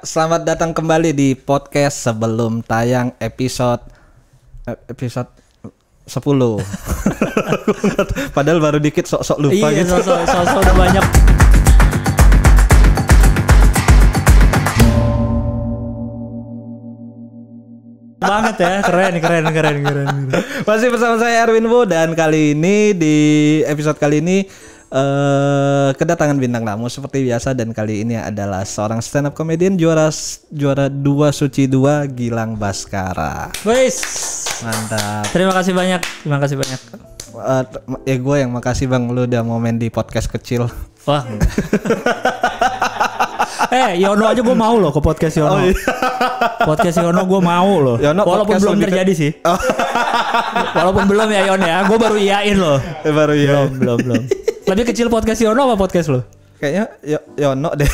Selamat datang kembali di podcast sebelum tayang episode 10. Padahal baru dikit sok-sok lupa iya, gitu. Sok-sok udah banyak. Banget ya, keren. Masih bersama saya Erwin Wu dan kali ini di episode kali ini kedatangan bintang tamu seperti biasa, dan kali ini adalah seorang stand up comedian juara 2 Suci 2 Gilang Baskara. Wes. Mantap. Terima kasih banyak. Ya gue yang makasih Bang, lu udah mau main di podcast kecil. Wah. Yono aja gue mau loh ke podcast Yono. Oh, iya. Podcast Yono gue mau loh. Yono, walaupun belum terjadi sih. Oh. Walaupun belum ya Yon ya, gue baru iyain loh. Baru iya. Belum. Lebih kecil podcast Yono apa podcast lo? Kayaknya Yono deh.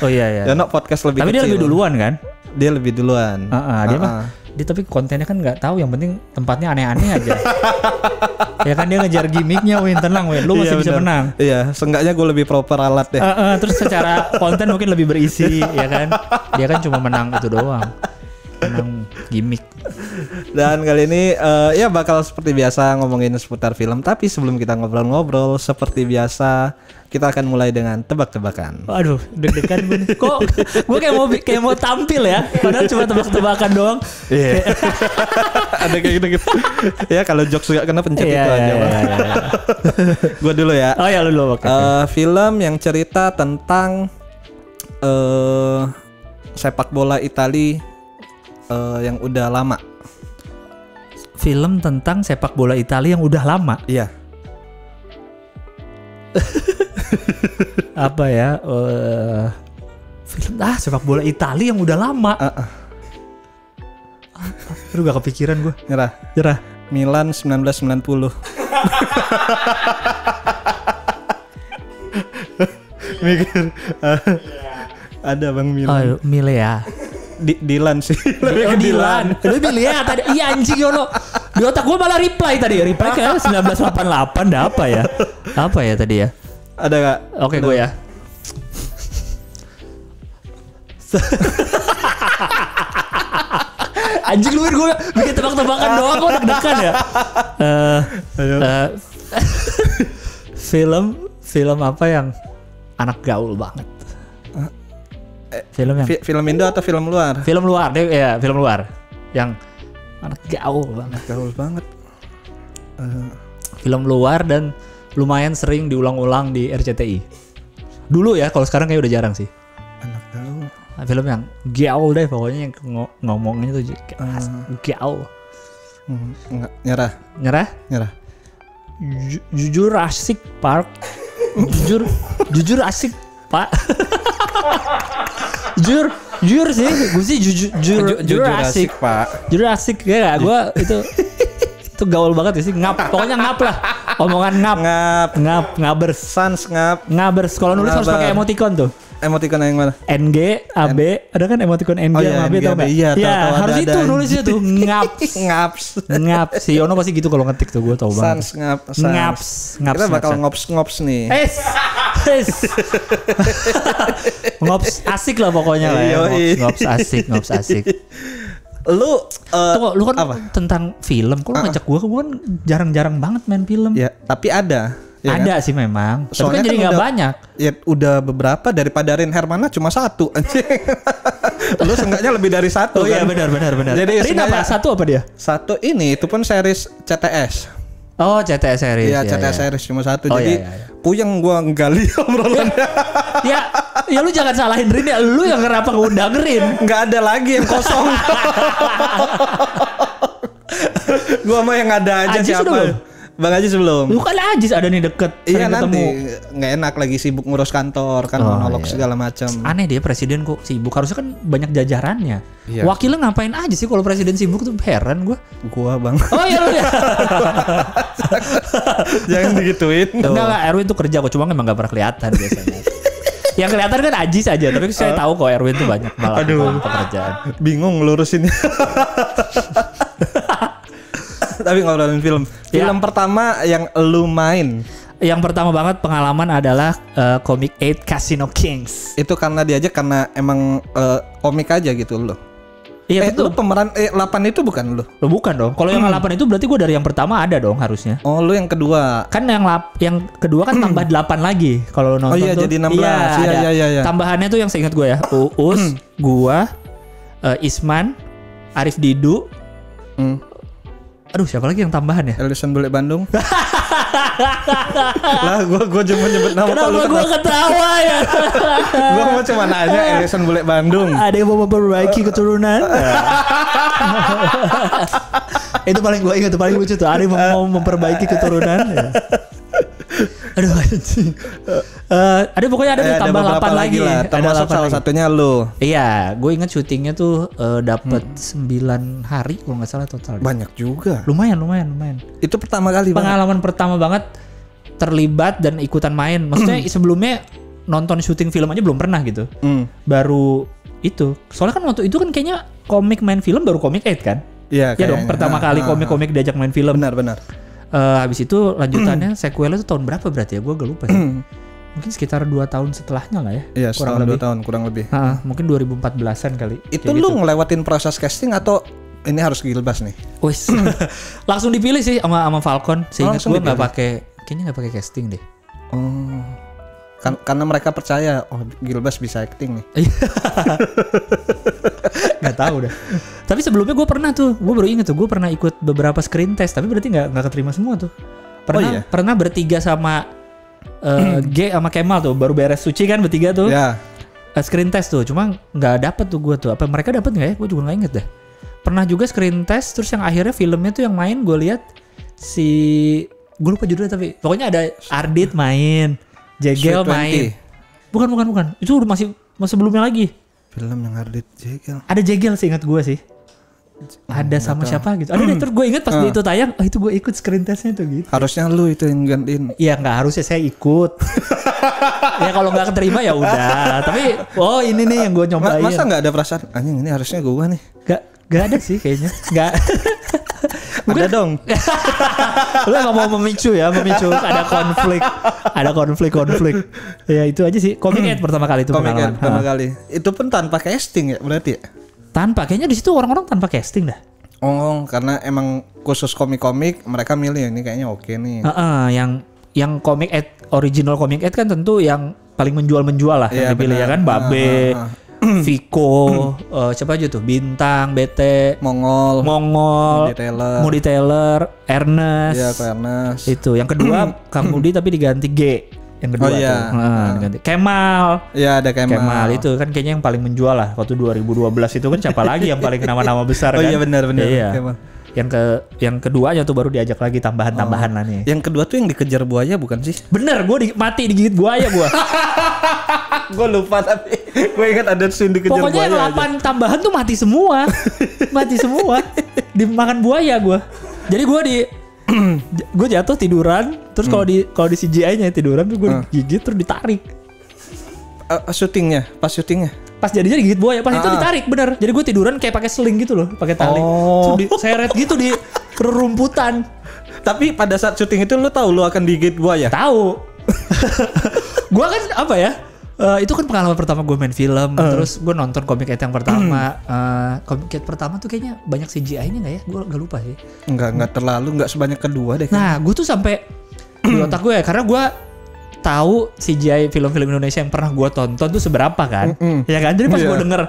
Oh iya. Yono podcast lebih tapi kecil. Tapi dia lebih duluan kan? Dia lebih duluan. Dia mah. Dia tapi kontennya kan nggak tahu, yang penting tempatnya aneh-aneh aja. Ya kan dia ngejar gimmicknya, Win, tenang Win, lu masih bisa menang. Iya, seenggaknya gue lebih proper alat deh. Terus secara konten mungkin lebih berisi, ya kan? Dia kan cuma menang itu doang, menang gimmick. Dan kali ini ya bakal seperti biasa ngomongin seputar film. Tapi sebelum kita ngobrol-ngobrol, seperti biasa kita akan mulai dengan tebak-tebakan. Aduh, deg-degan gue nih. Kok gue kayak mau tampil ya, padahal cuma tebak-tebakan doang. Iya. Ada kayak gitu. Ya kalau jokes gak kena pencet itu aja. Gue dulu ya. Oh ya, lu dulu. Okay. Film yang cerita tentang sepak bola Itali yang udah lama. Film tentang sepak bola Italia yang udah lama. Iya. Apa ya? Film sepak bola Italia yang udah lama. Aduh, gak kepikiran gue. Nyerah. Milan 1990. Mikir. Ada Bang Milan. Milea. Dilan sih. Dilan. Lu milih ya tadi. Iya anjing Yono. Di otak gue malah reply kayak 1988. Dah apa ya? Apa ya tadi ya? Ada gak? Oke, gue ya. Anjing lu, gue bikin tebak-tebakan doang, gue deg-degan ya. Film apa yang anak gaul banget? Film Indo atau film luar? Film luar deh, ya, film luar. Yang anak gaul banget. Film luar dan lumayan sering diulang-ulang di RCTI. Dulu ya, kalau sekarang kayak udah jarang sih. Anak gaul. Film yang gaul deh pokoknya, yang ngomongnya tuh gaul. Nyerah? Jujur asik, Park. Jujur asik, Pak. Jujur sih, gue sih jujur asik, Pak. Jujur asik ya, gue itu gaul banget sih, pokoknya ngap lah, omongan ngabers. Sans Ngabers. Kalau nulis harus pakai emoticon tuh. Emoticon yang mana? NG, AB, ada kan emoticon NG sama AB, tau nggak? Iya, harus itu nulisnya tuh ngap. Si Yono pasti gitu kalau ngetik tuh, gue tau banget. Ngaps. Kita bakal ngops nih. Ngops asik lah pokoknya lah ya. Ngops asik. Lu kan apa? Tentang film, kok lu ngajak gue kan jarang-jarang banget main film. Ya, tapi ada. Ya ada kan? sih memang. Soalnya tapi kan jadi nggak banyak. Ya udah beberapa, daripada Rin Hermana cuma 1 anjing. Lu seenggaknya lebih dari 1 kan? Oh iya, benar. Jadi Rin apa? 1 apa dia? 1 ini itu pun series CTS. Oh, CTS series. Iya, CTS series cuma 1. Oh, jadi puyeng gua nggali obrolannya. Ya lu jangan salahin Rin ya. Lu yang kenapa ngundang Rin? Enggak ada lagi yang kosong. Gua mah yang ada aja. Ajis siapa? Bang Ajis belum. Lu kan Ajis ada nih deket. Iya nanti nggak enak lagi sibuk ngurus kantor kan, monolog segala macam. Aneh dia presiden kok sibuk, harusnya kan banyak jajarannya. Iya. Wakilnya ngapain aja sih kalau presiden sibuk tuh, heran gue. Gua Bang. Oh iya lu ya. Jangan digituin. Enggak, Erwin tuh kerja kok, cuma emang gak pernah kelihatan biasanya. Yang kelihatan kan Ajis aja, tapi saya tahu kok Erwin tuh banyak malah pekerjaan. Bingung ngelurusinnya. Tapi ngobrolin film. Film pertama yang lu main Yang pertama banget pengalaman adalah Comic 8 Casino Kings. Itu karena diajak karena emang komik aja gitu loh. Iya lu pemeran 8 itu bukan lu? Lo bukan dong. Kalau yang 8 itu berarti gue dari yang pertama ada dong harusnya. Oh, lu yang kedua. Kan yang kedua kan tambah 8 lagi kalau nonton. Oh iya tuh, jadi 16. Iya. Tambahannya tuh yang seingat gue ya. Uus, gua, Isman, Arif Didu. Aduh, siapa lagi yang tambahan ya? Ellison Bule Bandung. Lah gua cuma nyebut nama. Kenapa gua ketawa ya? Gua mau cuma nanya Ellison Bule Bandung. Ada yang mau memperbaiki keturunan? Itu paling gua ingat, paling lucu tuh. Ada yang mau memperbaiki keturunan. Ya. Aduh anjing. Ada pokoknya ada tambah 8 lagi lah. Termasuk salah satunya lu. Iya, gue ingat syutingnya tuh dapat 9 hari kalau nggak salah total. Banyak juga. Lumayan. Itu pertama kali pengalaman pertama banget terlibat dan ikutan main. Maksudnya sebelumnya nonton syuting film aja belum pernah gitu. Baru itu. Soalnya kan waktu itu kan kayaknya komik main film baru Comic 8 kan? Iya ya dong, pertama kali komik diajak main film. Benar. Habis itu lanjutannya sequelnya tuh tahun berapa berarti ya? Gue agak lupa sih. Mungkin sekitar 2 tahun setelahnya lah ya. Iya, kurang 2 tahun kurang lebih. Mungkin 2014-an kali. Itu lu ngelewatin proses casting atau ini harus Gilbas nih? Wis. Langsung dipilih sih sama Falcon. Seingat gue kayaknya nggak pakai casting deh. Oh. Karena mereka percaya Gilbas bisa acting nih. Nggak tahu dah. Tapi sebelumnya gue pernah tuh, gue baru inget tuh, gue pernah ikut beberapa screen test, tapi berarti nggak keterima semua tuh. Pernah bertiga sama G sama Kemal tuh, baru beres suci kan bertiga tuh. Ya. Screen test tuh, cuma nggak dapet tuh gue tuh. Apa mereka dapet nggak ya? Gue juga nggak inget deh. Pernah juga screen test, terus yang akhirnya filmnya tuh yang main gue lihat gue lupa judulnya tapi pokoknya ada Ardit main. Jegel main. Bukan. Itu udah masih sebelumnya lagi. Film yang Ardit Jegel. Ada Jegel sih ingat gue sih. Ada sama siapa gitu. Ada terus gue inget pas itu tayang, itu gue ikut screen testnya tuh gitu. Harusnya lu itu yang gantiin. Iya nggak harusnya saya ikut. Ya kalau nggak keterima ya udah. Tapi ini nih yang gue nyobain. Masa nggak ada perasaan anjing ini harusnya gue nih? Gak ada sih kayaknya. Gak. Ada dong. Lu gak mau memicu ada konflik. Ya itu aja sih. Comic 8 pertama kali itu pengalaman. Pertama kali. Itu pun tanpa casting ya berarti ya? Tanpa, kayaknya di situ orang-orang tanpa casting dah. Oh, karena emang khusus komik-komik mereka milih ini kayaknya oke nih. Yang Comic 8 original Comic 8 kan tentu yang paling menjual lah yang dipilih ya kan. Babe, Viko, siapa aja tuh? Bintang, BT, Mongol, Moody Taylor, Ernest. Iya, Ernest. Itu. Yang kedua Kang Moody tapi diganti G. Yang kedua tuh. Diganti. Kemal. Iya, ada Kemal. Itu kan kayaknya yang paling menjual lah waktu 2012 itu kan siapa lagi yang paling nama-nama besar kan? Oh iya benar. Iya. Yang keduanya tuh baru diajak lagi tambahan lah nih. Yang kedua tuh yang dikejar buaya bukan sih? Bener, gue mati digigit buaya gue. Gue lupa tapi gue ingat ada scene dikejar buaya. Pokoknya yang 8 tambahan tuh mati semua. Dimakan buaya gue. Jadi gue jatuh tiduran, terus kalau di CGI-nya tiduran tuh gue digigit terus ditarik. Pas syutingnya. Pas jadinya digigit buaya, pas itu ditarik bener. Jadi gue tiduran kayak pakai seling gitu loh, pakai tali. Terus diseret gitu di rerumputan. Tapi pada saat syuting itu lu tahu lu akan digigit buaya? Tahu. Gue kan apa ya? Itu kan pengalaman pertama gue main film. Terus gue nonton Comic 8 yang pertama. Comic 8 pertama tuh kayaknya banyak CGI-nya nggak ya? Gue nggak lupa sih. Nggak terlalu, nggak sebanyak kedua deh. Nah, gue tuh sampai di otak gue ya, karena gue tahu CGI film-film Indonesia yang pernah gue tonton tuh seberapa kan, ya kan? Jadi pas gue denger,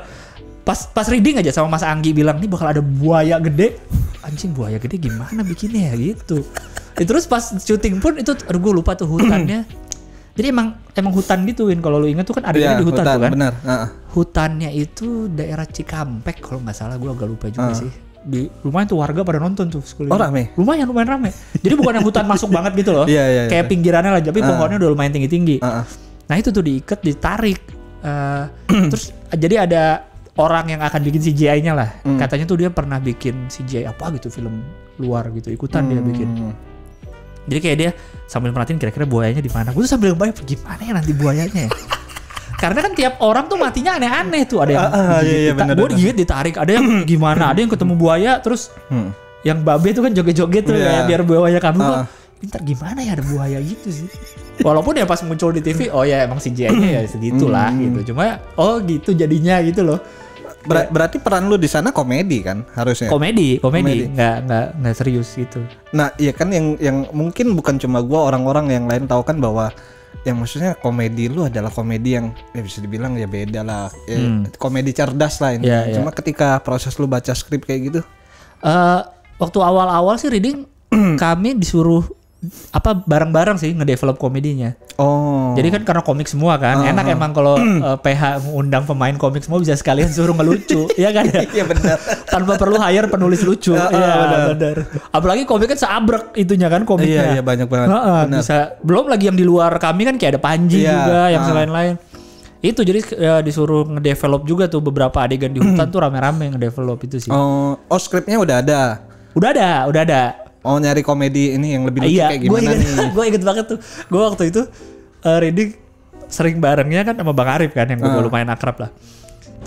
pas reading aja sama Mas Anggi bilang nih bakal ada buaya gede, anjing buaya gede gimana bikinnya ya gitu. Terus pas syuting pun itu, gue lupa tuh hutannya. Jadi emang hutan gitu Win, kalau lu ingat tuh kan adanya di hutan tuh kan. Benar. Hutannya itu daerah Cikampek kalau nggak salah, gue agak lupa juga sih. Lumayan tuh warga pada nonton tuh sekeliling. Rame? Lumayan rame. Jadi bukan yang hutan masuk banget gitu loh. Kayak pinggirannya lah, tapi pohonnya udah lumayan tinggi-tinggi. Nah itu tuh diikat, ditarik. Terus jadi ada orang yang akan bikin CGI-nya lah. Katanya tuh dia pernah bikin CGI apa gitu, film luar gitu, ikutan dia bikin. Jadi kayak dia sambil merhatiin kira-kira buayanya di mana. Gue tuh sambil bayang gimana ya nanti buayanya ya. Karena kan tiap orang tuh matinya aneh-aneh tuh. Ada yang gue digigit ditarik, ada yang gimana, ada yang ketemu buaya terus yang babe tuh kan joget-joget tuh ya biar buaya kabur. ntar gimana ya ada buaya gitu sih. Walaupun ya pas muncul di TV, oh ya emang CGI-nya ya segitulah gitu. Cuma oh gitu jadinya gitu loh. Berarti peran lu di sana komedi kan harusnya? Komedi. Nggak serius gitu. Nah, iya kan yang mungkin bukan cuma gua, orang-orang yang lain tahu kan bahwa yang maksudnya komedi lu adalah komedi yang ya bisa dibilang ya beda lah. Komedi cerdas lah ini. Cuma ketika proses lu baca skrip kayak gitu. Waktu awal-awal sih reading kami disuruh bareng-bareng sih ngedevelop komedinya. Oh. Jadi kan karena komik semua kan, enak emang kalau PH ngundang pemain komik semua bisa sekalian suruh ngelucu, ya kan? Iya benar. Tanpa perlu hire penulis lucu. Iya benar. Apalagi komik kan seabrek itunya kan komiknya. Iya banyak banget. Bisa. Belum lagi yang di luar kami kan kayak ada Panji juga, yang lain-lain. Itu jadi disuruh ngedevelop juga tuh beberapa adegan di hutan tuh rame-rame ngedevelop itu sih. Oh skripnya udah ada. Udah ada. Oh nyari komedi ini yang lebih lucu kayak gimana nih? Gue inget banget tuh. Gue waktu itu reading sering barengnya kan sama Bang Arif kan yang gue lumayan akrab lah.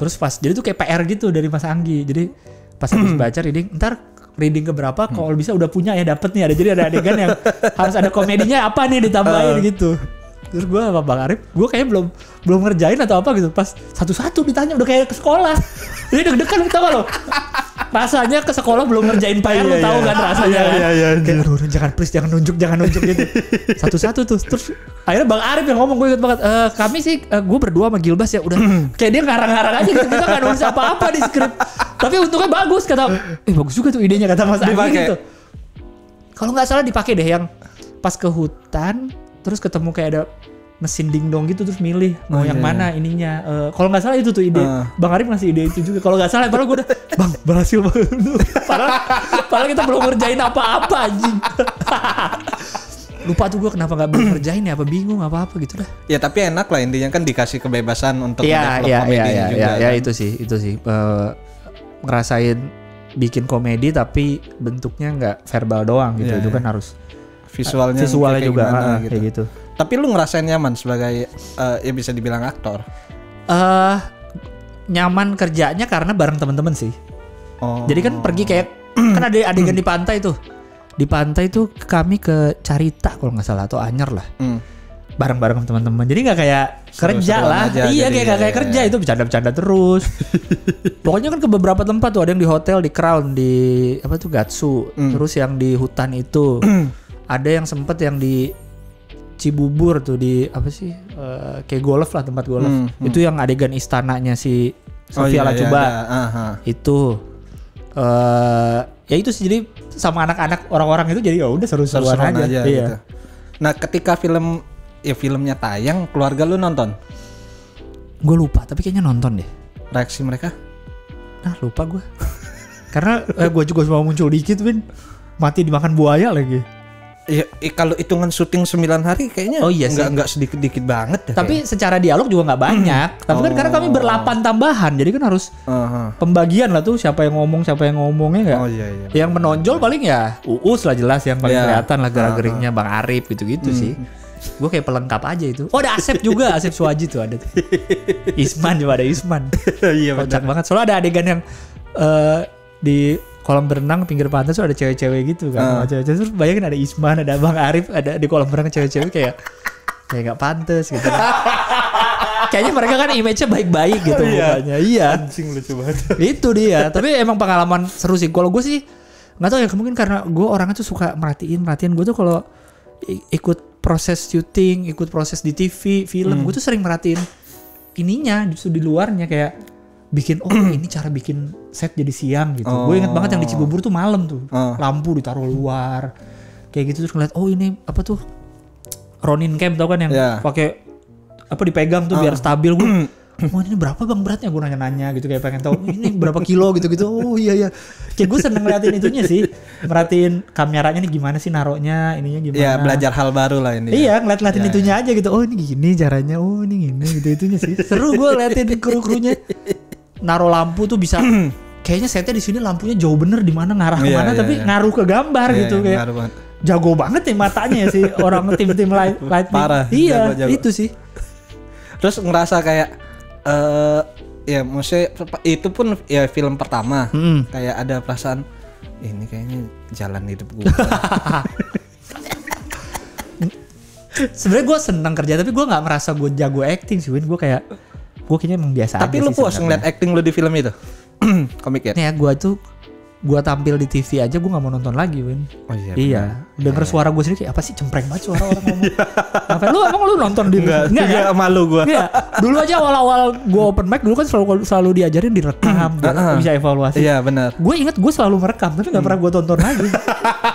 Terus pas jadi tuh kayak PR gitu dari Mas Anggi. Jadi pas habis baca reading, ntar reading keberapa kalau bisa udah punya ya dapet nih ada. Jadi ada adegan yang harus ada komedinya apa nih ditambahin gitu. Terus gue sama Bang Arif, gue kayaknya belum ngerjain atau apa gitu. Pas satu-satu ditanya udah kayak ke sekolah. Jadi deg-degan tau gak lo? Rasanya ke sekolah belum ngerjain PR lo tau kan rasanya kan? Kayak aduh jangan please jangan nunjuk gitu. Satu-satu tuh. Terus akhirnya Bang Arif yang ngomong, gue inget banget. Kami sih gue berdua sama Gilbas ya udah kayak dia ngarang-ngarang aja gitu. Kita gak nulis apa-apa di skrip. Tapi untungnya bagus kata. Bagus juga tuh idenya kata Mas Agi gitu. Kalau gak salah dipakai deh yang pas ke hutan. Terus ketemu kayak ada mesin dingdong gitu terus milih mau yang mana ininya. Kalau nggak salah itu tuh ide. Bang Arif ngasih ide itu juga. Kalau nggak salah, padahal gue udah bang berhasil banget. padahal kita belum ngerjain apa-apa anjing. Lupa tuh gue kenapa nggak belum ngerjain ya, apa bingung apa gitu dah. Ya tapi enak lah intinya kan dikasih kebebasan untuk develop komedinya juga. Ya itu sih. Ngerasain bikin komedi tapi bentuknya nggak verbal doang gitu. Itu kan harus visualnya juga gitu. Kayak gitu. Tapi lu ngerasain nyaman sebagai ya bisa dibilang aktor? Nyaman kerjanya karena bareng teman-teman sih. Jadi kan pergi kayak kan ada adegan di pantai tuh. Di pantai tuh kami ke Carita kalau nggak salah atau Anyer lah. Bareng-bareng teman-teman. Jadi nggak kayak kerja lah. Iya kayak nggak kayak kerja itu bercanda-bercanda terus. Pokoknya kan ke beberapa tempat tuh, ada yang di hotel di Crown di apa tuh Gatsu. Terus yang di hutan itu. Ada yang sempet yang di Cibubur tuh di apa sih kayak golf lah, tempat golf. Itu yang adegan istananya si Sofia Lacuba. Itu ya itu sih, jadi sama anak-anak orang-orang itu jadi ya udah seru-seruan aja. Iya. Gitu. Nah, ketika filmnya tayang, keluarga lu nonton? Gue lupa, tapi kayaknya nonton deh. Reaksi mereka? Nah, lupa gue. Karena gue juga cuma muncul dikit, Win. Mati dimakan buaya lagi. Ya, kalau hitungan syuting 9 hari kayaknya enggak sedikit-dikit banget. Tapi secara dialog juga nggak banyak. Tapi kan karena kami berlapan tambahan, jadi kan harus pembagian lah tuh siapa yang ngomongnya nggak. Yang menonjol paling ya Uus lah jelas yang paling kelihatan lah gerak-geriknya, Bang Arif gitu-gitu sih. Gue kayak pelengkap aja itu. Oh ada Asep juga, Asep Suwaji tuh ada tuh. Isman juga ada Isman. Iya kocak banget. Soalnya ada adegan yang di kolam berenang pinggir pantai tuh ada cewek-cewek gitu kan. Cewek-cewek terus bayangin ada Isman, ada Bang Arif, ada di kolam berenang cewek-cewek kayak nggak pantes gitu. Kayaknya mereka kan image-nya baik-baik gitu mukanya. Iya. Anjing lucu banget. Itu dia. Tapi emang pengalaman seru sih. Kalau gue sih nggak tahu ya, mungkin karena gue orangnya tuh suka merhatiin. Gue tuh kalau ikut proses syuting, ikut proses di TV, film, gue tuh sering merhatiin ininya justru di luarnya kayak bikin ini cara bikin set jadi siang gitu. Gue inget banget yang di Cibubur tuh malam tuh. Lampu ditaruh luar. Kayak gitu terus ngeliat ini apa tuh? Ronin Camp tau kan yang pakai apa dipegang tuh biar stabil. Gue ini berapa bang beratnya? Gue nanya-nanya gitu kayak pengen tahu ini berapa kilo gitu-gitu. Oh iya. Kayak gue seneng ngeliatin itunya sih. Merhatiin kameranya nih gimana sih naruhnya, ininya gimana. Iya, belajar hal baru lah ini. Iya, ngeliatin itunya aja gitu. Oh ini gini caranya. Oh ini gini gitu-itunya sih. Seru gue ngeliatin kru-krunya. Naruh lampu tuh bisa kayaknya setnya di sini lampunya jauh bener di mana ngarah kemana tapi ngaruh ke gambar gitu kayak jago banget ya matanya ya si orang tim lighting. Parah. Iya jago. Itu sih. Terus ngerasa kayak ya maksudnya itu pun ya film pertama kayak ada perasaan ini kayaknya jalan hidup gue. Sebenarnya gue seneng kerja tapi gue nggak merasa gue jago acting sih Win. Gue kayaknya emang biasa Tapi aja lu sih puas sebenarnya. ngeliat acting lu di film itu? Komik ya? Nih ya gue tampil di TV aja gue nggak mau nonton lagi Win. Oh iya. Iya, denger suara gue sendiri kayak apa sih, cempreng banget suara orang ngomong. Ngapain lu nonton di Enggak kan? malu gua. Iya. Dulu aja awal-awal gue open mic dulu kan selalu diajarin direkam, bisa evaluasi. Iya benar. Gue inget gue selalu merekam tapi nggak pernah gue tonton lagi.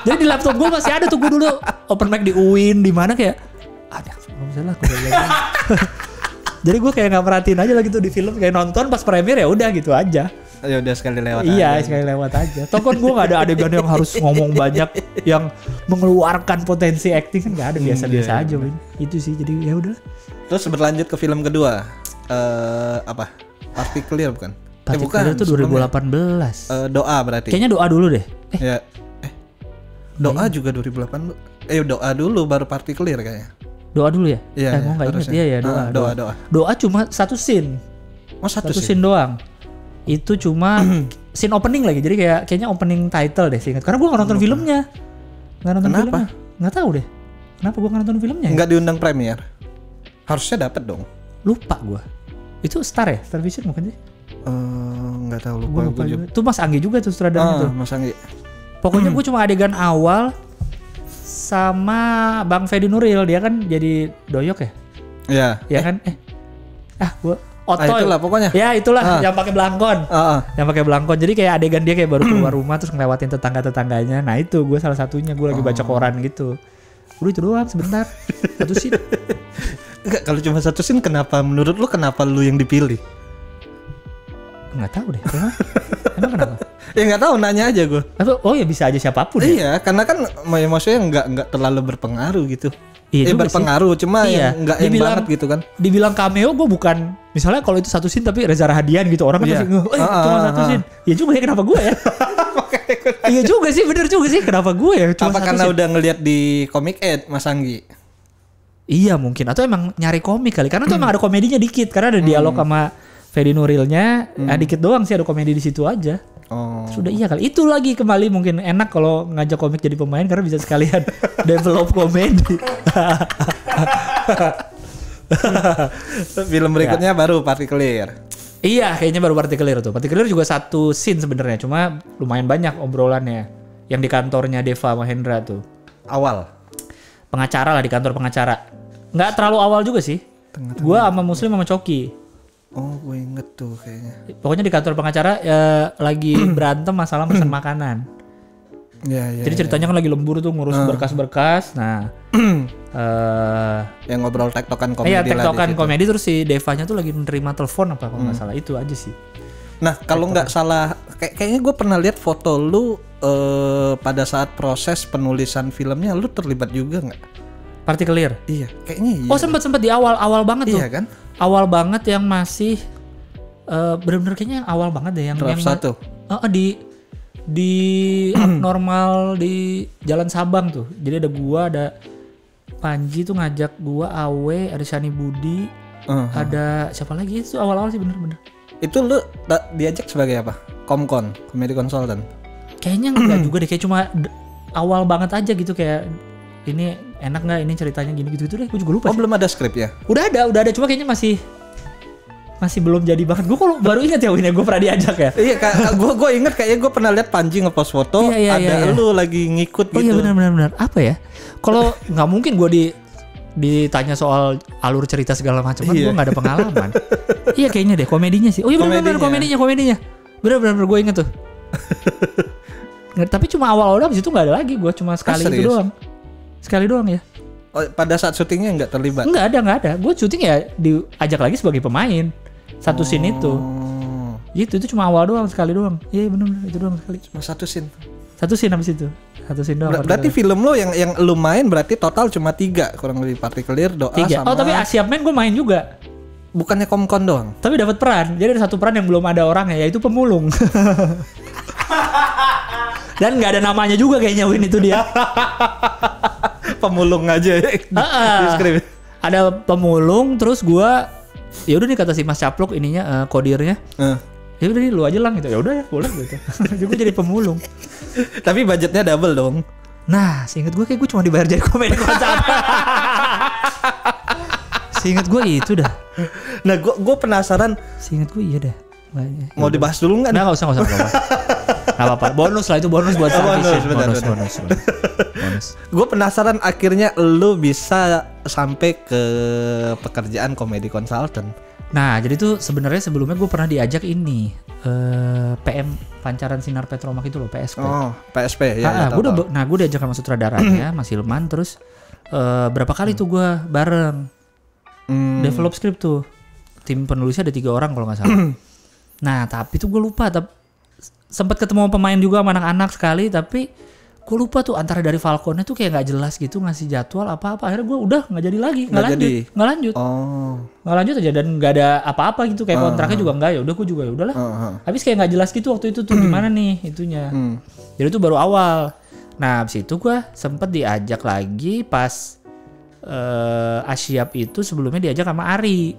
Jadi di laptop gue masih ada tuh, gue dulu open mic di UIN di mana kayak ada nggak bisa lah. Jadi gue kayak nggak perhatiin aja lagi tuh di film, kayak nonton pas premier ya udah gitu aja. Ya udah sekali lewat. Iya sekali lewat aja. Toh kan gue nggak ada adegan yang harus ngomong banyak, yang mengeluarkan potensi acting kan nggak ada, biasa-biasa aja Win. Itu sih, jadi ya udah. Terus berlanjut ke film kedua. Apa? Party Clear bukan? Bukan. Itu 2018. Doa berarti. Kayaknya doa dulu deh. Ya. Doa juga 2018. Doa dulu baru Party Clear kayaknya. Doa dulu ya? Iya. Gue nggak inget. Iya doa. Doa cuma satu scene. Oh satu scene doang. Itu cuma scene opening lagi, jadi kayaknya opening title deh seingat. Karena gue nggak nonton filmnya. Filmnya. Nggak tahu deh. Kenapa gue nggak nonton filmnya? Nggak diundang premier. Harusnya dapat dong. Lupa gue. Itu Star ya? Star Vision bukan sih? Nggak tahu, lupa juga. Itu Mas Anggi juga tuh sutradaranya tuh. Mas Anggi. Pokoknya gue cuma adegan awal sama Bang Fedi Nuril, dia kan jadi doyok ya? Iya. Ya kan? Gue Otoy. Itulah pokoknya. Ya itulah yang pakai belangkon. Yang pakai belangkon. Jadi kayak adegan dia kayak baru keluar rumah terus ngelewatin tetangga-tetangganya. Nah itu gue salah satunya, gue lagi baca koran gitu. Udah itu doang sebentar. Satu scene. Enggak, kalau cuma satu scene menurut lu kenapa lu yang dipilih? Nggak tahu deh. Emang kenapa? Ya nggak tahu, nanya aja gue. Oh ya bisa aja siapapun. Iya, karena kan maksudnya nggak terlalu berpengaruh gitu. Iya berpengaruh, cuma iya. yang nggak yang banget gitu kan. Dibilang cameo gue bukan, misalnya kalau itu satu scene tapi Reza Rahadian gitu, orang kan masih cuma satu scene. Ya juga ya, kenapa gue ya? Iya juga sih, bener juga sih, kenapa gue ya? Cuma apa karena scene. Udah ngelihat di Comic Ed Mas Anggi? Iya mungkin, atau emang nyari komik kali, karena tuh emang ada komedinya dikit, karena ada dialog sama Fedi Nurilnya, dikit doang sih ada komedi di situ aja. Sudah iya kali. Itu lagi kembali mungkin enak kalau ngajak komik jadi pemain karena bisa sekalian develop komedi. Film berikutnya baru Party Clear. Iya, kayaknya baru Party Clear tuh. Party Clear juga satu scene sebenarnya, cuma lumayan banyak obrolannya. Yang di kantornya Deva Mahendra tuh. Awal. Pengacara lah, di kantor pengacara. Nggak terlalu awal juga sih. Gua sama Muslim sama Coki. Oh, gue inget tuh kayaknya. Pokoknya di kantor pengacara lagi berantem masalah pesan makanan. Ya, jadi ceritanya kan lagi lembur tuh ngurus berkas-berkas. Nah, yang ngobrol tektokan komedi. Iya, tektokan komedi, terus si Devanya tuh lagi menerima telepon apa kalau nggak salah, itu aja sih. Nah, kalau nggak salah, kayaknya gue pernah lihat foto lu pada saat proses penulisan filmnya, lu terlibat juga nggak? Party Clear? Iya, kayaknya iya. Oh sempet di awal banget tuh. Iya kan? Awal banget yang masih bener-bener kayaknya yang awal banget deh, yang satu. Di abnormal di Jalan Sabang tuh. Jadi ada gua, ada Panji tuh ngajak gua, Awe, ada Shani Budi, ada siapa lagi itu awal-awal sih bener-bener. Itu lu diajak sebagai apa? Komkon, comedy consultant. Kayaknya enggak juga deh, kayak cuma awal banget aja gitu, kayak ini enak nggak, ini ceritanya gini gitu deh, gue juga lupa. Oh belum ada skrip ya? Udah ada, cuma kayaknya masih belum jadi banget. Gue kalau baru ingat ya Win, gue pernah diajak ya. Iya, gue inget kayaknya gue pernah lihat Panji ngepost foto, ada lu lagi ngikut gitu. Oh iya benar. Apa ya? Kalau nggak mungkin gue ditanya soal alur cerita segala macam, kan gue nggak ada pengalaman. Iya kayaknya deh, komedinya sih. Oh iya benar komedinya. Benar gue inget tuh. Tapi cuma awal-awal habis itu nggak ada lagi, gue cuma sekali itu doang. Sekali doang ya. Oh, pada saat syutingnya nggak terlibat? Nggak ada. Gue syuting ya diajak lagi sebagai pemain. Satu scene itu. Gitu, itu cuma awal doang, sekali doang. Iya benar itu doang sekali. Cuma satu scene. Satu scene habis itu. Satu scene doang. Berarti film lo yang lu main berarti total cuma 3 kurang lebih. Party Clear, Doa 3. sama. Oh tapi Asia Man gue main juga. Bukannya komkon doang? Tapi dapat peran. Jadi ada satu peran yang belum ada orangnya, yaitu pemulung. Dan nggak ada namanya juga kayaknya Win itu dia. Pemulung aja ya. Ada pemulung, terus gua ya udah nih kata si Mas Caplok ininya kodirnya. Ya udah nih lu aja lang gitu. Ya udah ya, boleh gitu. Jadi gua jadi pemulung. Tapi budgetnya double dong. Nah, seinget gue kayak gue cuma dibayar jadi komedi konser. Seingat gue itu dah. Nah, gue penasaran. Seingat gue iya dah. Mau dibahas dulu nggak? Nah, nggak usah. Nggak apa-apa. Bonus lah itu bonus buat bonus. Gue penasaran akhirnya lu bisa sampai ke pekerjaan komedi konsultan. Nah, jadi tuh sebenarnya sebelumnya gue pernah diajak ini PM Pancaran Sinar Petromak itu loh, PSP. Oh, PSP ya. Gue diajak sama sutradaranya Mas Hilman, terus berapa kali tuh gue bareng develop script tuh. Tim penulisnya ada 3 orang kalau nggak salah. Nah, tapi tuh gue lupa. Sempat ketemu pemain juga sama anak-anak sekali, tapi gue lupa tuh antara dari Falconnya tuh kayak nggak jelas gitu ngasih jadwal apa-apa. Akhirnya gue udah nggak jadi lagi, nggak lanjut. Nggak lanjut aja dan nggak ada apa-apa gitu kayak kontraknya juga nggak. Ya udah gue juga ya udahlah. Habis kayak nggak jelas gitu waktu itu tuh gimana nih itunya. Jadi itu baru awal. Nah, abis itu gue sempet diajak lagi pas Asyap itu sebelumnya diajak sama Ari.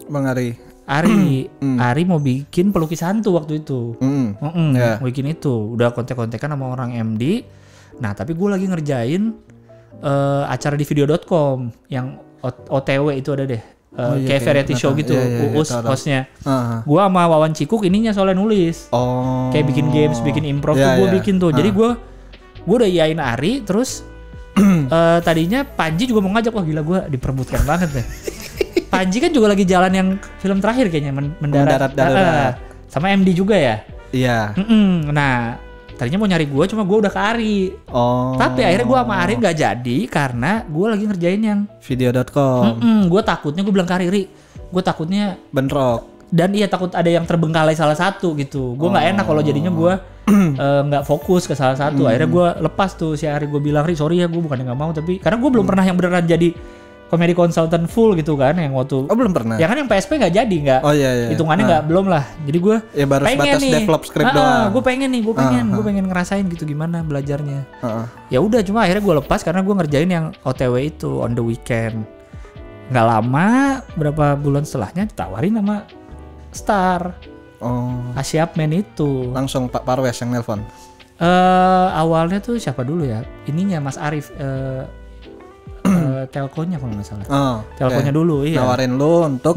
Bang Ari. Ari mau bikin pelukis hantu waktu itu. Mau bikin itu. Udah kontek-kontekan sama orang MD. Nah, tapi gue lagi ngerjain acara di video.com yang OTW itu ada deh. Kayak variety show gitu. Uus hostnya. Gue sama Wawan Cikuk ininya soalnya nulis. Kayak bikin games, bikin improv tuh gue bikin tuh. Jadi gue udah iyain Ari. Terus tadinya Panji juga mau ngajak. Wah gila, gue diperebutkan banget deh. Panji kan juga lagi jalan yang film terakhir kayaknya mendarat. Sama MD juga ya. Iya. Nah, tadinya mau nyari gue, cuma gue udah ke Ari. Tapi akhirnya gue sama Ari nggak jadi karena gue lagi ngerjain yang video.com. Gue takutnya, gue bilang ke Ari, gue takutnya bentrok. Dan iya takut ada yang terbengkalai salah satu gitu. Gue nggak enak kalau jadinya gue nggak fokus ke salah satu. Akhirnya gue lepas tuh si Ari, gue bilang, Ri sorry ya, gue bukannya nggak mau, tapi karena gue belum pernah yang beneran jadi komedi konsultan full gitu kan, yang waktu belum pernah. Ya kan yang PSP nggak jadi, nggak. Hitungannya nggak belum lah. Jadi gue baru sebatas develop script doang. Gue pengen ngerasain gitu gimana belajarnya. Ya udah, cuma akhirnya gue lepas karena gue ngerjain yang OTW itu on the weekend. Nggak lama, berapa bulan setelahnya ditawarin sama Star. Asyap Men itu. Langsung Pak Parwes yang nelpon. Awalnya tuh siapa dulu ya? Ininya Mas Arif. Telkonya kalau nggak salah. Telkonya dulu, iya. Nawarin lu untuk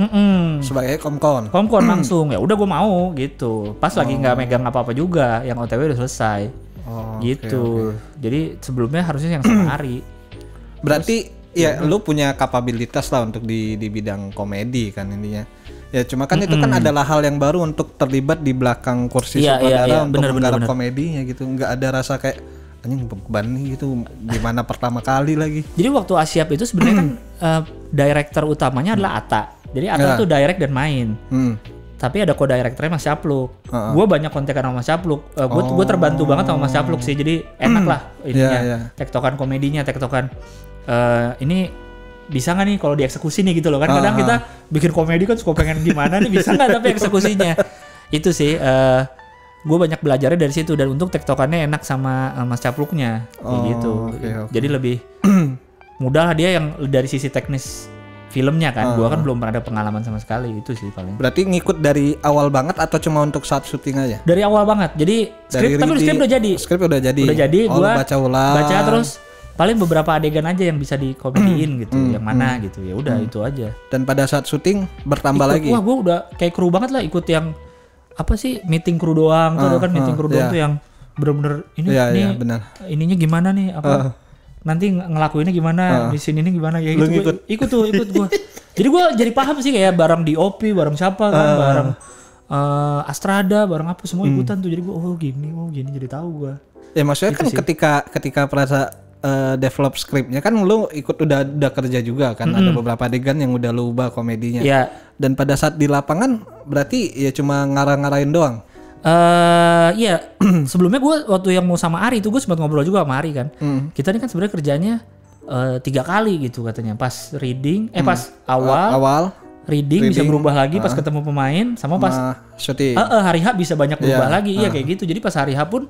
sebagai komkon langsung. Ya udah gue mau gitu. Pas lagi nggak megang apa-apa juga, yang OTW udah selesai. Gitu. Jadi sebelumnya harusnya yang sama Ari. Berarti ya lu punya kapabilitas lah untuk di bidang komedi kan intinya. Ya cuma kan itu kan adalah hal yang baru untuk terlibat di belakang kursi sutradara untuk menggarap komedinya gitu. Nggak ada rasa kayak anjing beban nih gitu gimana pertama kali lagi. Jadi waktu Asyap itu sebenarnya kan director utamanya adalah Atta. Jadi Atta tuh direct dan main. Tapi ada co-directornya Mas Syapluk. Gue banyak kontekan sama Mas Syapluk. Gue terbantu banget sama Mas Syapluk sih. Jadi enak lah ininya. Tektokan komedinya, tektokan ini bisa nggak nih kalau dieksekusi nih gitu loh kan. Kadang kita bikin komedi kan suka pengen gimana nih, bisa nggak tapi eksekusinya. Itu sih gue banyak belajarnya dari situ, dan untuk tektokannya enak sama Mas Capluknya kayak gitu. Jadi lebih mudah lah dia yang dari sisi teknis filmnya kan. Gue kan belum pernah ada pengalaman sama sekali, itu sih paling. Berarti ngikut dari awal banget atau cuma untuk saat syuting aja? Dari awal banget. Jadi skrip udah jadi. Skrip udah jadi. Gue baca ulang. Baca terus paling beberapa adegan aja yang bisa dikomediin gitu, yang mana gitu. Ya udah itu aja. Dan pada saat syuting bertambah lagi. Wah, gue udah kayak kru banget lah, ikut yang apa sih meeting kru doang tuh kan, meeting kru doang tuh yang bener-bener ini ininya gimana nih apa nanti ngelakuinnya gimana di sini ini gimana ya gitu. Ikut gue. Jadi gue jadi paham sih kayak bareng DOP, bareng siapa kan, bareng Astrada, bareng apa semua ikutan tuh. Jadi gue gini jadi tahu gue. Ya maksudnya gitu kan sih. ketika perasa develop scriptnya kan lu ikut udah kerja juga kan, ada beberapa adegan yang udah lu ubah komedinya. Dan pada saat di lapangan berarti ya cuma ngarang-ngarain doang. Iya. Sebelumnya gue waktu yang mau sama Ari itu gue sempat ngobrol juga sama Ari kan. Kita ini kan sebenarnya kerjanya 3 kali gitu katanya. Pas reading, pas awal reading bisa berubah lagi pas ketemu pemain, sama pas syuting. Hari H bisa banyak berubah lagi. Iya kayak gitu. Jadi pas hari H pun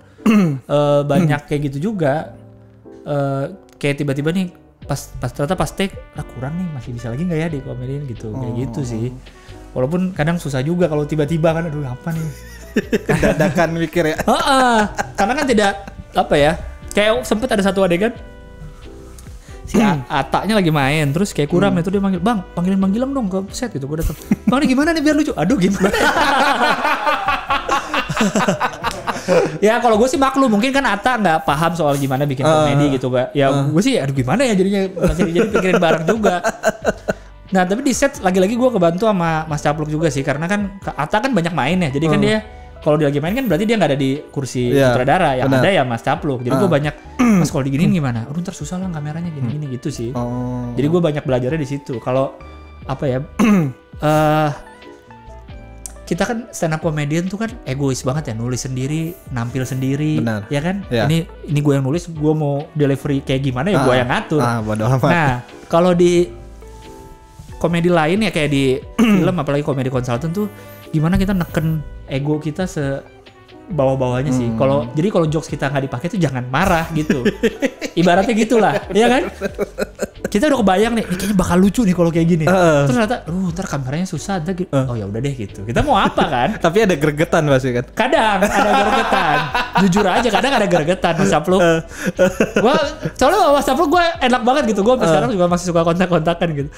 banyak kayak gitu juga. Kayak tiba-tiba nih pas ternyata pas take kurang nih, masih bisa lagi nggak ya dikomediin gitu. Kayak gitu sih. Walaupun kadang susah juga kalau tiba-tiba kan, aduh apa nih. Dadakan mikir ya. Karena kan tidak apa ya, kayak sempet ada satu adegan si Atanya lagi main, terus kayak Kuram itu dia manggil, "Bang, panggilin Bang Gilang dong ke set," gitu. Gue datang, "Bang, ini gimana nih biar lucu?" Aduh, gimana? Ya kalau gue sih maklum, mungkin kan Atta nggak paham soal gimana bikin komedi gitu, gak? Ya gue sih, aduh gimana ya jadinya, masih jadi pikirin bareng juga. Nah tapi di set lagi-lagi gue kebantu sama Mas Capluk juga sih, karena kan Atta kan banyak main ya, jadi kan dia kalau dia lagi main kan berarti dia nggak ada di kursi sutradara, yang ada ya Mas Capluk. Jadi gue banyak, Mas kalau diginiin gimana? Aduh ntar susah lah kameranya gini-gini gitu sih. Jadi gue banyak belajarnya di situ. Kalau apa ya? Kita kan stand up comedian tuh kan egois banget ya, nulis sendiri, nampil sendiri, ya kan? Ini gue yang nulis, gue mau delivery kayak gimana ya gue yang ngatur. Nah kalau di komedi lain ya kayak di film, apalagi komedi konsultan tuh gimana kita neken ego kita bawah-bawahnya sih. Jadi kalau jokes kita nggak dipakai tuh jangan marah gitu. Ibaratnya gitulah, ya kan? Kita udah kebayang nih, ini kayaknya bakal lucu nih kalau kayak gini. Terus ternyata, ntar kameranya susah, ntar gitu. Oh ya udah deh gitu. Kita mau apa kan? Tapi ada gregetan pasti kan? Kadang ada gregetan. Jujur aja, kadang ada gregetan Mas Capluk. Soalnya Mas Capluk gue enak banget gitu. Gue sekarang juga masih suka kontak-kontakan gitu.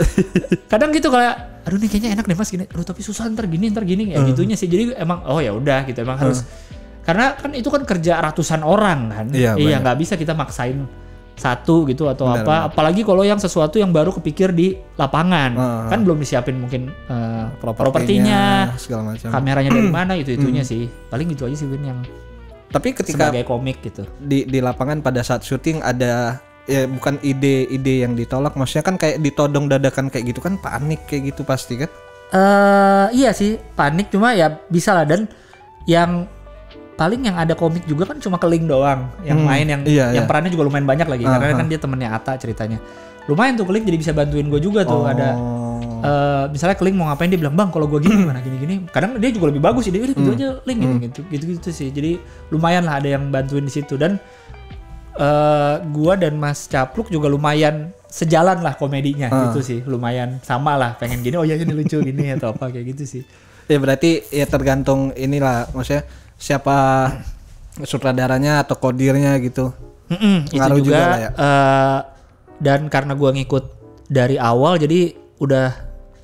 Kadang gitu kayak, aduh nih kayaknya enak deh Mas gini. Aduh tapi susah ntar gini ya gitunya sih. Jadi emang oh ya udah gitu, emang harus. Karena kan itu kan kerja ratusan orang kan. Iya nggak bisa kita maksain satu gitu atau apa. Apalagi kalau yang sesuatu yang baru kepikir di lapangan. Kan belum disiapin mungkin propertinya, segala macam. Kameranya dari mana itunya sih. Paling gitu aja sih Win yang. Tapi ketika sebagai komik gitu. Di lapangan pada saat syuting ada ya bukan ide-ide yang ditolak, maksudnya kan kayak ditodong dadakan kayak gitu kan, panik kayak gitu pasti kan? Iya sih, panik, cuma ya bisa lah. Dan yang paling yang ada komik juga kan cuma Keling doang yang main, yang perannya juga lumayan banyak lagi, karena kan dia temennya Atta ceritanya. Lumayan tuh Keling jadi bisa bantuin gue juga tuh. Ada misalnya Keling mau ngapain, dia bilang, "Bang kalau gue gini gimana gini." Kadang dia juga lebih bagus sih, dia gitu aja Ling gitu sih. Jadi lumayan lah ada yang bantuin di situ. Dan gue dan Mas Capluk juga lumayan sejalan lah komedinya gitu sih. Lumayan sama lah, pengen gini, oh ya ini lucu gini atau apa kayak gitu sih. Ya berarti ya tergantung inilah, maksudnya siapa sutradaranya atau kodirnya gitu. Ngaruh itu juga lah ya. Dan karena gue ngikut dari awal, jadi udah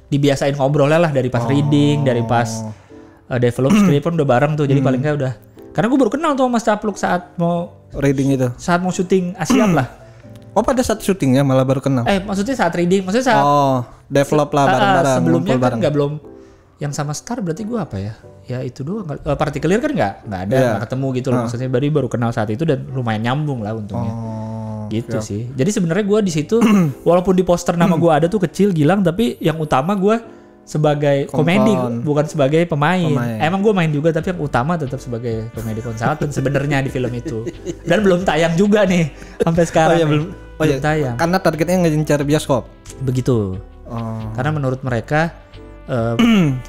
dibiasain ngobrolnya lah dari pas reading, dari pas develop script pun udah bareng tuh. Jadi paling nggak udah. Karena gue baru kenal tuh Mas Capluk saat mau reading itu. Saat mau syuting Asiap lah. Oh pada saat syutingnya malah baru kenal? Maksudnya saat reading, maksudnya saat develop lah bareng-bareng. Sebelumnya kan nggak belum. Yang sama Star berarti gue apa ya? Ya itu doang. Partikelir kan nggak ada, nggak ketemu gitu loh. Maksudnya baru kenal saat itu dan lumayan nyambung lah untungnya. Gitu sih. Jadi sebenarnya gue di situ walaupun di poster nama gue ada tuh kecil Gilang, tapi yang utama gue sebagai komedi, bukan sebagai pemain. Emang gue main juga, tapi yang utama tetap sebagai komedi konsultan sebenarnya di film itu. Dan belum tayang juga nih sampai sekarang. Belum tayang. Karena targetnya ngejar bioskop. Begitu. Karena menurut mereka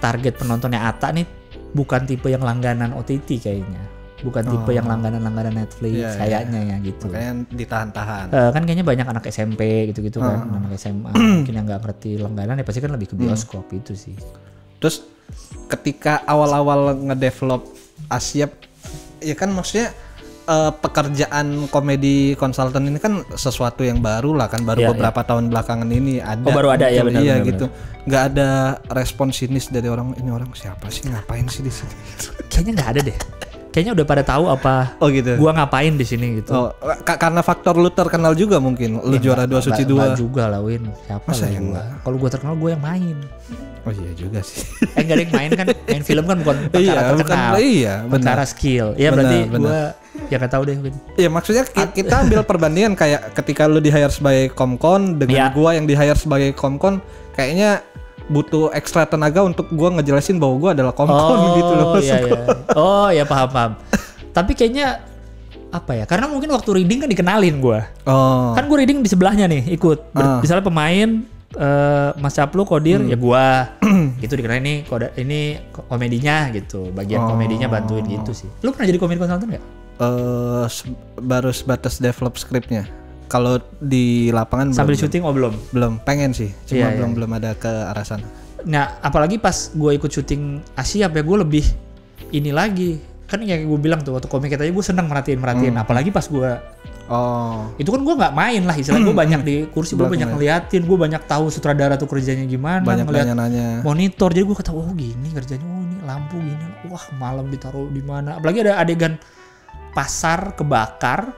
target penontonnya Atta nih bukan tipe yang langganan OTT kayaknya, bukan tipe yang langganan Netflix kayaknya ya gitu. Makanya ditahan-tahan. Kan kayaknya banyak anak SMP gitu-gitu kan, anak SMA mungkin yang nggak ngerti langganan ya pasti kan lebih ke bioskop itu sih. Terus ketika awal-awal ngedevelop Asiap, ya kan maksudnya pekerjaan komedi konsultan ini kan sesuatu yang baru lah kan, baru beberapa tahun belakangan ini ada. Baru ada ya benar. Iya gitu. Nggak ada respon sinis dari orang, ini orang siapa sih, ngapain sih di sini? Kayaknya nggak ada deh. Kayaknya udah pada tahu apa. Gitu. Gua ngapain di sini gitu. Karena faktor lu terkenal juga mungkin. Lu juara 2 Suci 2. Enggak juga lah Win. Siapa lah gua. Kalau gua terkenal gua yang main. Oh iya juga sih. Enggak ada yang main kan. Main film kan bukan perkara terkenal. Perkara skill. Iya berarti gua ya gak tahu deh Win. Iya maksudnya kita ambil perbandingan kayak ketika lu di hire sebagai komkon dengan gua yang di hire sebagai komkon, kayaknya butuh ekstra tenaga untuk gua ngejelasin bahwa gua adalah komkon gitu loh. Iya paham. Tapi kayaknya apa ya? Karena mungkin waktu reading kan dikenalin gua. Kan gua reading di sebelahnya nih ikut. Misalnya pemain Mas Capluk kodir ya gua gitu dikenalin nih ini komedinya gitu. Bagian komedinya bantuin gitu sih. Lu pernah jadi komedi konsultan enggak? Baru sebatas develop skripnya. Kalau di lapangan sambil syuting belum pengen sih, cuma belum ada ke arah sana. Nah apalagi pas gue ikut syuting Asiap ya gue lebih ini lagi kan, yang gue bilang tuh waktu komik aja gue seneng merhatiin apalagi pas gue Oh. Itu kan gue nggak main lah istilahnya, gue banyak di kursi, gue banyak ngeliatin, gue banyak tahu sutradara tuh kerjanya gimana, Banyak ngeliat nanya-nanya. monitor, jadi gue kata oh gini kerjanya, oh ini lampu gini, wah malam ditaruh di mana, apalagi ada adegan pasar kebakar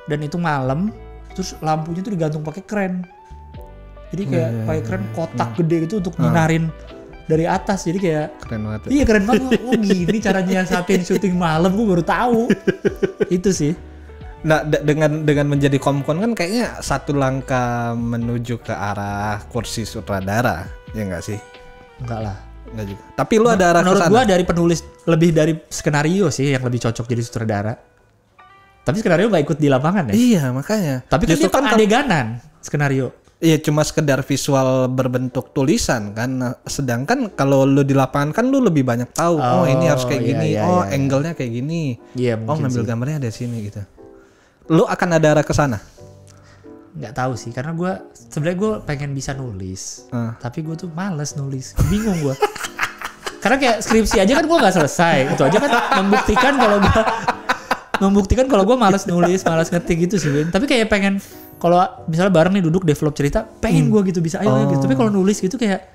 dan itu malam, terus lampunya tuh digantung pakai kren, jadi kayak pakai kren kotak gede gitu untuk nyinarin dari atas, jadi kayak Keren banget. iya keren banget, oh gini caranya nyiasatin syuting malam, gue baru tahu. Itu sih. Nah, dengan menjadi komkon kan kayaknya satu langkah menuju ke arah kursi sutradara, ya enggak sih? Enggak lah. Enggak juga. Tapi lu ada arah ke Menurut sana. gua dari penulis lebih dari skenario sih yang lebih cocok jadi sutradara. Tapi skenario nggak ikut di lapangan ya. Iya, makanya. Tapi kan justru dia adeganan skenario. Iya, cuma sekedar visual berbentuk tulisan kan. Nah, sedangkan kalau lu di lapangan kan lu lebih banyak tahu. Oh, ini harus kayak iya, gini. iya, oh, iya. angle-nya kayak gini. Iya Oh, mungkin ngambil sih. gambarnya dari sini gitu. Lu akan ada arah ke sana? Nggak tahu sih karena gua sebenarnya gua pengen bisa nulis. Tapi gua tuh males nulis. Bingung gua. Karena kayak skripsi aja kan gua nggak selesai. Itu aja kan membuktikan kalau gua malas nulis, malas ngetik gitu sih, Win. Tapi kayak pengen kalau misalnya bareng nih duduk develop cerita, pengen gua gitu bisa ayo gitu. Tapi kalau nulis gitu kayak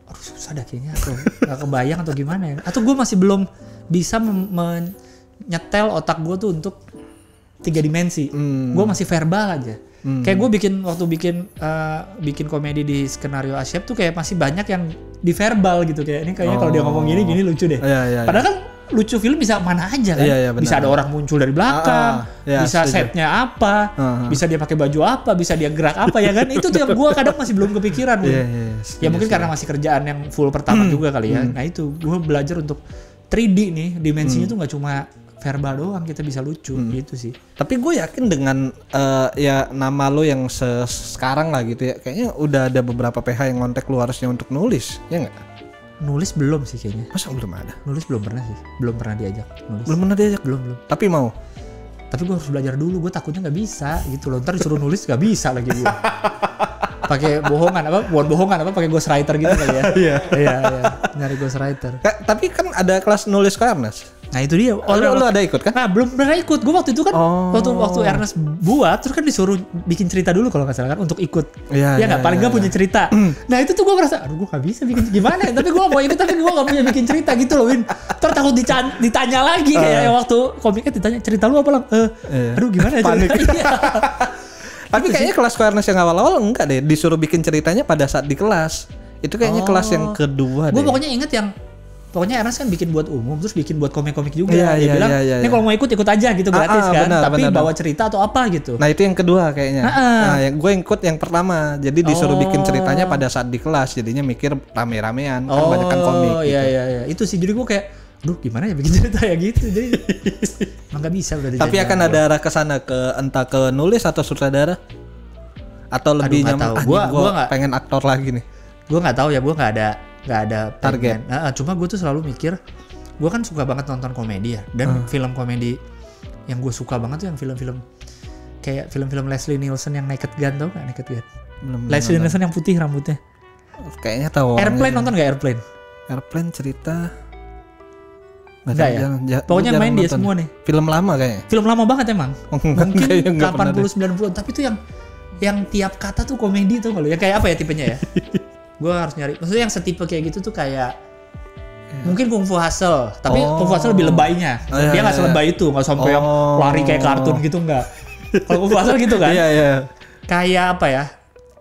aduh susah dah kayaknya atau nggak kebayang atau gimana ya. Atau gua masih belum bisa menyetel otak gua tuh untuk 3 dimensi. Gue masih verbal aja. Kayak gue bikin komedi di skenario Asyap tuh kayak masih banyak yang di verbal gitu, kayak ini kayaknya kalau dia ngomong gini lucu deh. Iya. Padahal kan lucu film bisa mana aja kan. Iya, benar. Bisa ada orang muncul dari belakang, Iya, bisa setuju. setnya apa, bisa dia pakai baju apa, bisa dia gerak apa ya kan. Itu tuh yang gue kadang masih belum kepikiran. Iya. Ya mungkin karena masih kerjaan yang full pertama juga kali ya. Nah itu gue belajar untuk 3D nih, dimensinya tuh nggak cuma verbal doang, kita bisa lucu gitu sih. Tapi gue yakin dengan ya nama lo yang sekarang lah gitu ya, kayaknya udah ada beberapa PH yang ngontek lu harusnya untuk nulis, ya nggak? Nulis belum sih kayaknya. Masa belum ada? Nulis belum pernah sih. Belum pernah diajak nulis. Belum pernah diajak? Belum. Tapi mau? Tapi gue harus belajar dulu. Gue takutnya nggak bisa gitu loh. Ntar disuruh nulis nggak bisa lagi gue. Pakai bohongan apa? Bukan bohongan apa? Pakai ghostwriter gitu kali ya. Iya. Nyari ghostwriter. Tapi kan ada kelas nulis ke Ernest. Nah itu dia. Lu ada ikut kan? Nah belum pernah ikut. Gue waktu itu kan waktu Ernest buat terus kan disuruh bikin cerita dulu kalau nggak salah kan untuk ikut. Iya, Ya nggak paling nggak punya cerita. Nah itu tuh gue merasa, aduh gue nggak bisa bikin gimana ya. Tapi gue mau ikut tapi gue nggak punya bikin cerita gitu loh, Win. Ntar takut ditanya lagi kayak waktu komiknya ditanya cerita lu apa lang? Aduh gimana ya? Panik. Iya. Tapi kayaknya kelas ke Ernest yang awal-awal enggak deh, disuruh bikin ceritanya pada saat di kelas. Itu kayaknya kelas yang kedua deh. Gue pokoknya inget yang pokoknya Ernest kan bikin buat umum terus bikin buat komik-komik juga. Iya, Dia iya, bilang, iya. ini kalau mau ikut aja gitu gratis kan. benar, Tapi benar. bawa cerita atau apa gitu. Nah itu yang kedua kayaknya. Nah yang gue ikut yang pertama. Jadi disuruh bikin ceritanya pada saat di kelas. Jadinya mikir rame-ramean. Kan banyak kan komik gitu. Iya. Itu sih jadi gue kayak, duh gimana ya bikin cerita ya gitu. Jadi emang gak bisa udah Tapi akan ada arah ke sana, ke entah ke nulis atau sutradara, atau lebih nggak nyaman. tahu. Gua nggak- pengen aktor lagi nih. Gue nggak tahu ya, gue nggak ada Target. pengen. Cuma gue tuh selalu mikir, gue kan suka banget nonton komedi ya, dan film komedi yang gue suka banget tuh yang film-film kayak film-film Leslie Nielsen yang Naked Gun, tau gak Naked Gun? Leslie Nielsen yang putih rambutnya. Kayaknya tahu. Airplane nonton gak Airplane? Airplane cerita. Enggak ya? Pokoknya main dia semua nih. Film lama kayaknya. Film lama banget emang. Mungkin Kayaknya nggak pernah 80-90 tapi tuh yang tiap kata tuh komedi tuh kalau ya kayak apa ya tipenya ya? Gue harus nyari. Maksudnya yang setipe kayak gitu tuh kayak mungkin Kung Fu Hustle, tapi Kung Fu Hustle lebih lebaynya. Dia nggak selebay itu, nggak sampai yang lari kayak kartun gitu nggak. Kalau Kung Fu Hustle gitu kan? Iya. Kayak apa ya?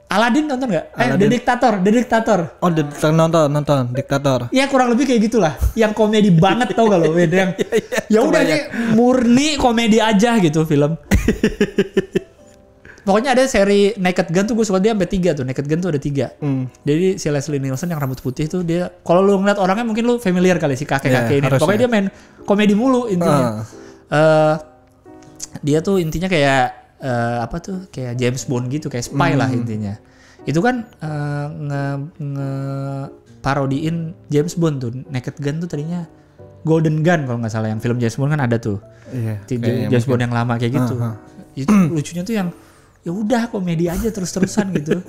Aladdin nonton nggak? Aladdin. The Dictator. Oh, nonton Diktator. Ya kurang lebih kayak gitulah. Yang komedi banget tau gak lo? Yang ya udah ini murni komedi aja gitu film. Pokoknya ada seri Naked Gun tuh gue suka, dia sampai 3 tuh. Naked Gun tuh ada 3. Jadi si Leslie Nielsen yang rambut putih tuh dia, kalau lu ngeliat orangnya mungkin lu familiar kali si kakek-kakek ini. harusnya. Pokoknya dia main komedi mulu intinya. Dia tuh intinya kayak apa tuh, kayak James Bond gitu, kayak spy lah intinya. Itu kan parodiin James Bond tuh. Naked Gun tuh tadinya Golden Gun kalau nggak salah, yang film James Bond kan ada tuh. Iya. James Bond yang lama kayak gitu. Itu lucunya tuh yang ya udah komedi aja terus-terusan gitu.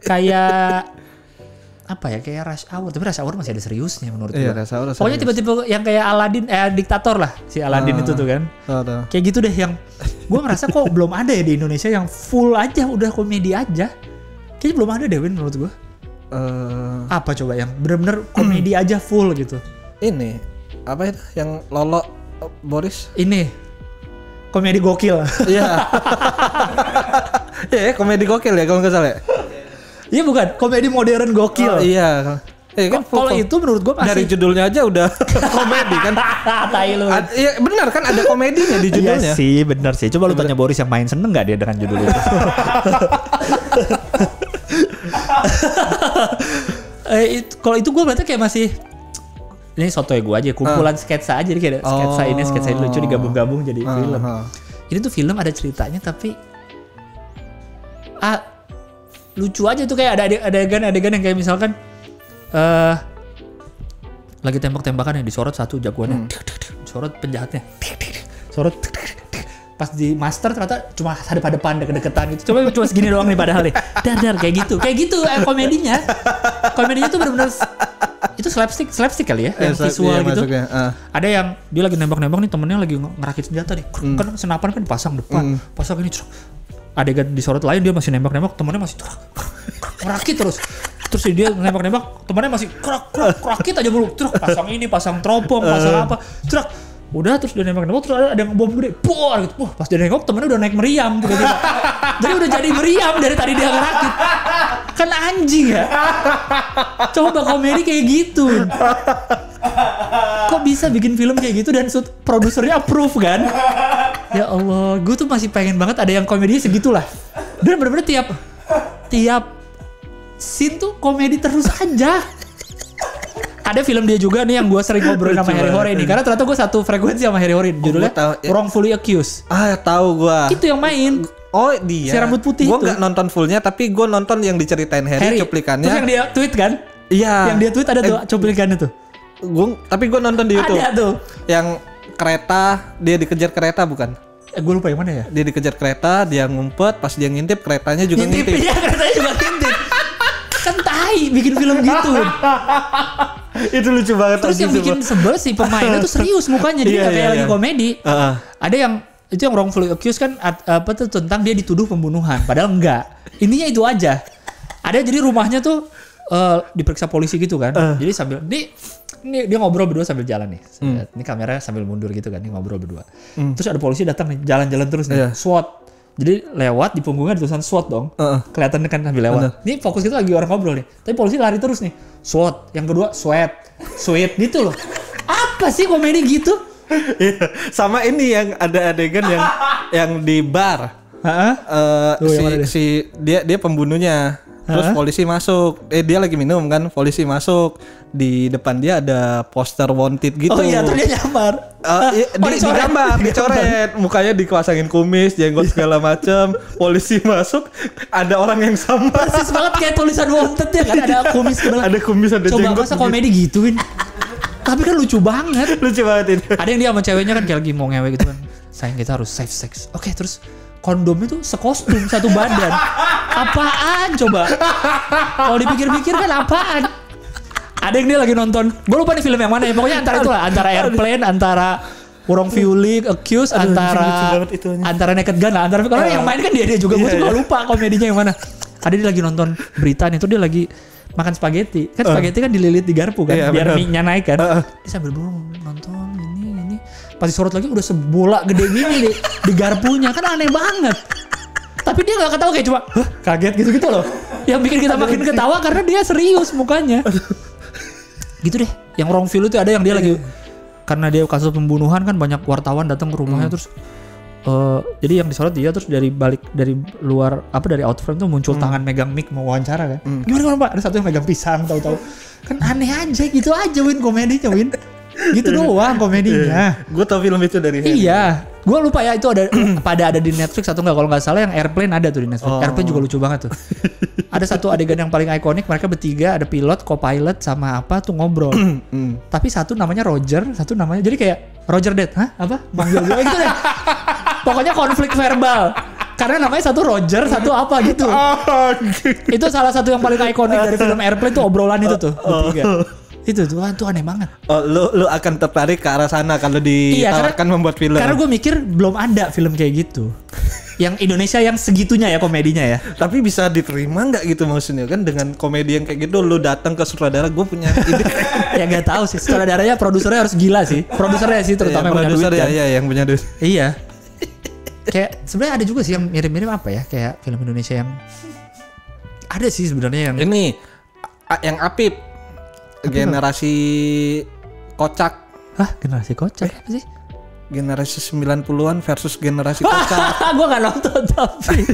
Kayak apa ya, kayak Rush Hour, tapi Rush Hour masih ada seriusnya menurut gue. Iya, Rush Hour Pokoknya tipe-tipe yang kayak Aladdin, Diktator lah si Aladdin itu tuh kan. Tahu. Kayak gitu deh yang Gue ngerasa kok belum ada ya di Indonesia yang full aja udah komedi aja. Kayaknya belum ada deh Win menurut gue. Apa coba yang bener-bener komedi aja full gitu? Ini apa itu yang Lolo Boris? Ini komedi gokil. Iya. Iya, komedi gokil ya kalau nggak salah. Iya bukan, komedi modern gokil. Iya. Kan kalau itu menurut gue masih dari judulnya aja udah komedi kan. Tai lu. Iya benar kan ada komedinya di judulnya. Iya sih, benar sih. Coba lu tanya Boris yang main seneng nggak dia dengan judul itu? Kalau itu gue berarti kayak masih ini sotoy gue aja kumpulan sketsa aja, jadi kayak sketsa ini lucu digabung-gabung jadi film. Ini tuh film ada ceritanya tapi lucu aja tuh, kayak ada adegan yang kayak misalkan lagi tembak-tembakan yang disorot satu jagoannya, disorot penjahatnya, sorot pas di master ternyata cuma hadap-hadapan deket-deketan gitu. Cuma segini doang nih padahal nih. Dar kayak gitu komedinya tuh benar-benar itu slapstick kali ya, yang visual gitu. Ada yang dia lagi nembak-nembak nih, temennya lagi ngerakit senjata nih. Kan senapan kan dipasang depan, pasang ini. Adegan disorot lain dia masih nembak-nembak, temennya masih ngerakit terus. Terus dia nembak-nembak, temennya masih kerakit aja mulu. Terus pasang ini, pasang teropong, pasang apa. Terus udah terus dia nembak-nembak, terus ada yang bom gede, puar gitu. Wah, pas dia nembak temennya udah naik meriam tiba-tiba. Jadi udah jadi meriam dari tadi dia ngerakit. Kan anjing ya. Coba komedi kayak gitu. Kok bisa bikin film kayak gitu dan produsernya approve kan? Ya Allah, gue tuh masih pengen banget ada yang komedinya segitulah. Dan bener-bener tiap scene tuh komedi terus aja. Ada film dia juga nih yang gue sering ngobrol sama Harry Hore ini, karena ternyata gue satu frekuensi sama Harry Hore. Judulnya Wrongfully Accused. Tahu gue. Itu yang main. Oh dia. Si rambut putih gua itu. Gue nggak nonton fullnya, tapi gue nonton yang diceritain Harry cuplikannya. Terus yang dia tweet kan? Iya. Yang dia tweet ada tuh cuplikannya tuh. Tapi gue nonton di YouTube. Ada tuh. Yang kereta, dia dikejar kereta bukan? Gue lupa yang mana ya? Dia dikejar kereta, dia ngumpet, pas dia ngintip keretanya juga ngintip. Iya, keretanya juga ngintip. Kan tai bikin film gitu. Itu lucu banget. Terus yang bikin sebel sih pemainnya tuh serius mukanya, jadi nggak kayak lagi komedi. Ada yang itu yang Wrongfully Accused kan apa tuh tentang dia dituduh pembunuhan, padahal enggak. Intinya itu aja. Ada jadi rumahnya tuh diperiksa polisi gitu kan. Jadi sambil ini dia ngobrol berdua sambil jalan nih. Ini kameranya sambil mundur gitu kan, ini ngobrol berdua. Terus ada polisi datang nih, jalan-jalan terus nih. SWAT. Jadi lewat di punggungnya ada tulisan SWAT dong. Kelihatan kan sambil lewat. Ini fokus kita lagi orang ngobrol nih. Tapi polisi lari terus nih. SWAT. Yang kedua sweat gitu loh. Apa sih komedi gitu? Sama ini yang ada adegan yang di bar. Dia pembunuhnya. Terus polisi masuk. Dia lagi minum kan, polisi masuk. Di depan dia ada poster wanted gitu. Oh iya, terus dia nyamar. Dicoret. Mukanya dipasangin kumis, jenggot segala macam. Polisi masuk, ada orang yang sama. Persis banget kayak tulisan wanted ya kan, ada kumis sebelah. Ada kumis, ada jenggot. Coba masa komedi gituin. Tapi kan lucu banget. Lucu banget itu. Ada yang dia sama ceweknya kan kayak lagi mau ngewe gitu kan. Sayang kita harus safe sex. Oke, terus kondomnya tuh sekostum satu badan. Apaan coba? Kalau dipikir-pikir kan apaan? Ada yang dia lagi nonton, gue lupa nih film yang mana ya. Pokoknya antara itulah, antara Airplane, antara Wrongfully Accused, antara Naked Gun lah. Karena yang main kan dia juga. Gue juga lupa komedinya yang mana. Ada dia lagi nonton berita nih, tuh dia lagi makan spaghetti. Kan spaghetti kan dililit di garpu kan, biar mie-nya naik kan. Dia sambil nonton ini. Pas disorot lagi udah sebola gede gini di garpunya, kan aneh banget. Tapi dia gak ketawa, kayak cuma kaget gitu-gitu loh. Yang bikin kita makin ketawa karena dia serius mukanya. Gitu deh. Yang Wrongfully itu ada yang dia lagi, karena dia kasus pembunuhan kan banyak wartawan datang ke rumahnya. Terus jadi yang disorot dia, terus dari luar dari out frame tuh muncul tangan megang mic mau wawancara kan. Gimana Pak? Ada satu yang megang pisang tahu-tahu. Kan aneh aja gitu aja Win komedinya Win. Gitu doang komedinya. Gue tau film itu dari Harry. Iya, gue lupa ya itu ada ada di Netflix atau enggak. Kalau nggak salah yang Airplane ada tuh di Netflix. Airplane juga lucu banget tuh. Ada satu adegan yang paling ikonik, mereka bertiga, ada pilot, co-pilot sama apa tuh ngobrol. Tapi satu namanya Roger, satu namanya jadi kayak Roger Dead, apa? Manggil gue gitu deh. Pokoknya konflik verbal. Karena namanya satu Roger, satu apa gitu. Itu salah satu yang paling ikonik dari film Airplane tuh obrolan itu tuh bertiga. Itu tuh aneh banget. Oh, lu akan tertarik ke arah sana kalau ditawarkan membuat film. Karena gue mikir belum ada film kayak gitu. Yang Indonesia yang segitunya ya komedinya ya. Tapi bisa diterima nggak gitu maksudnya kan dengan komedi yang kayak gitu lu datang ke sutradara gue punya ide. Ya nggak tahu sih sutradaranya, produsernya harus gila sih. Produsernya sih terutama yang punya duit kan. Iya yang punya duit. Iya. Kayak sebenarnya ada juga sih yang mirip-mirip apa ya, kayak film Indonesia yang ada sih sebenarnya yang ini yang Apip generasi kocak. Hah, generasi kocak apa sih? Generasi 90-an versus generasi kocak. Gue gak nonton tapi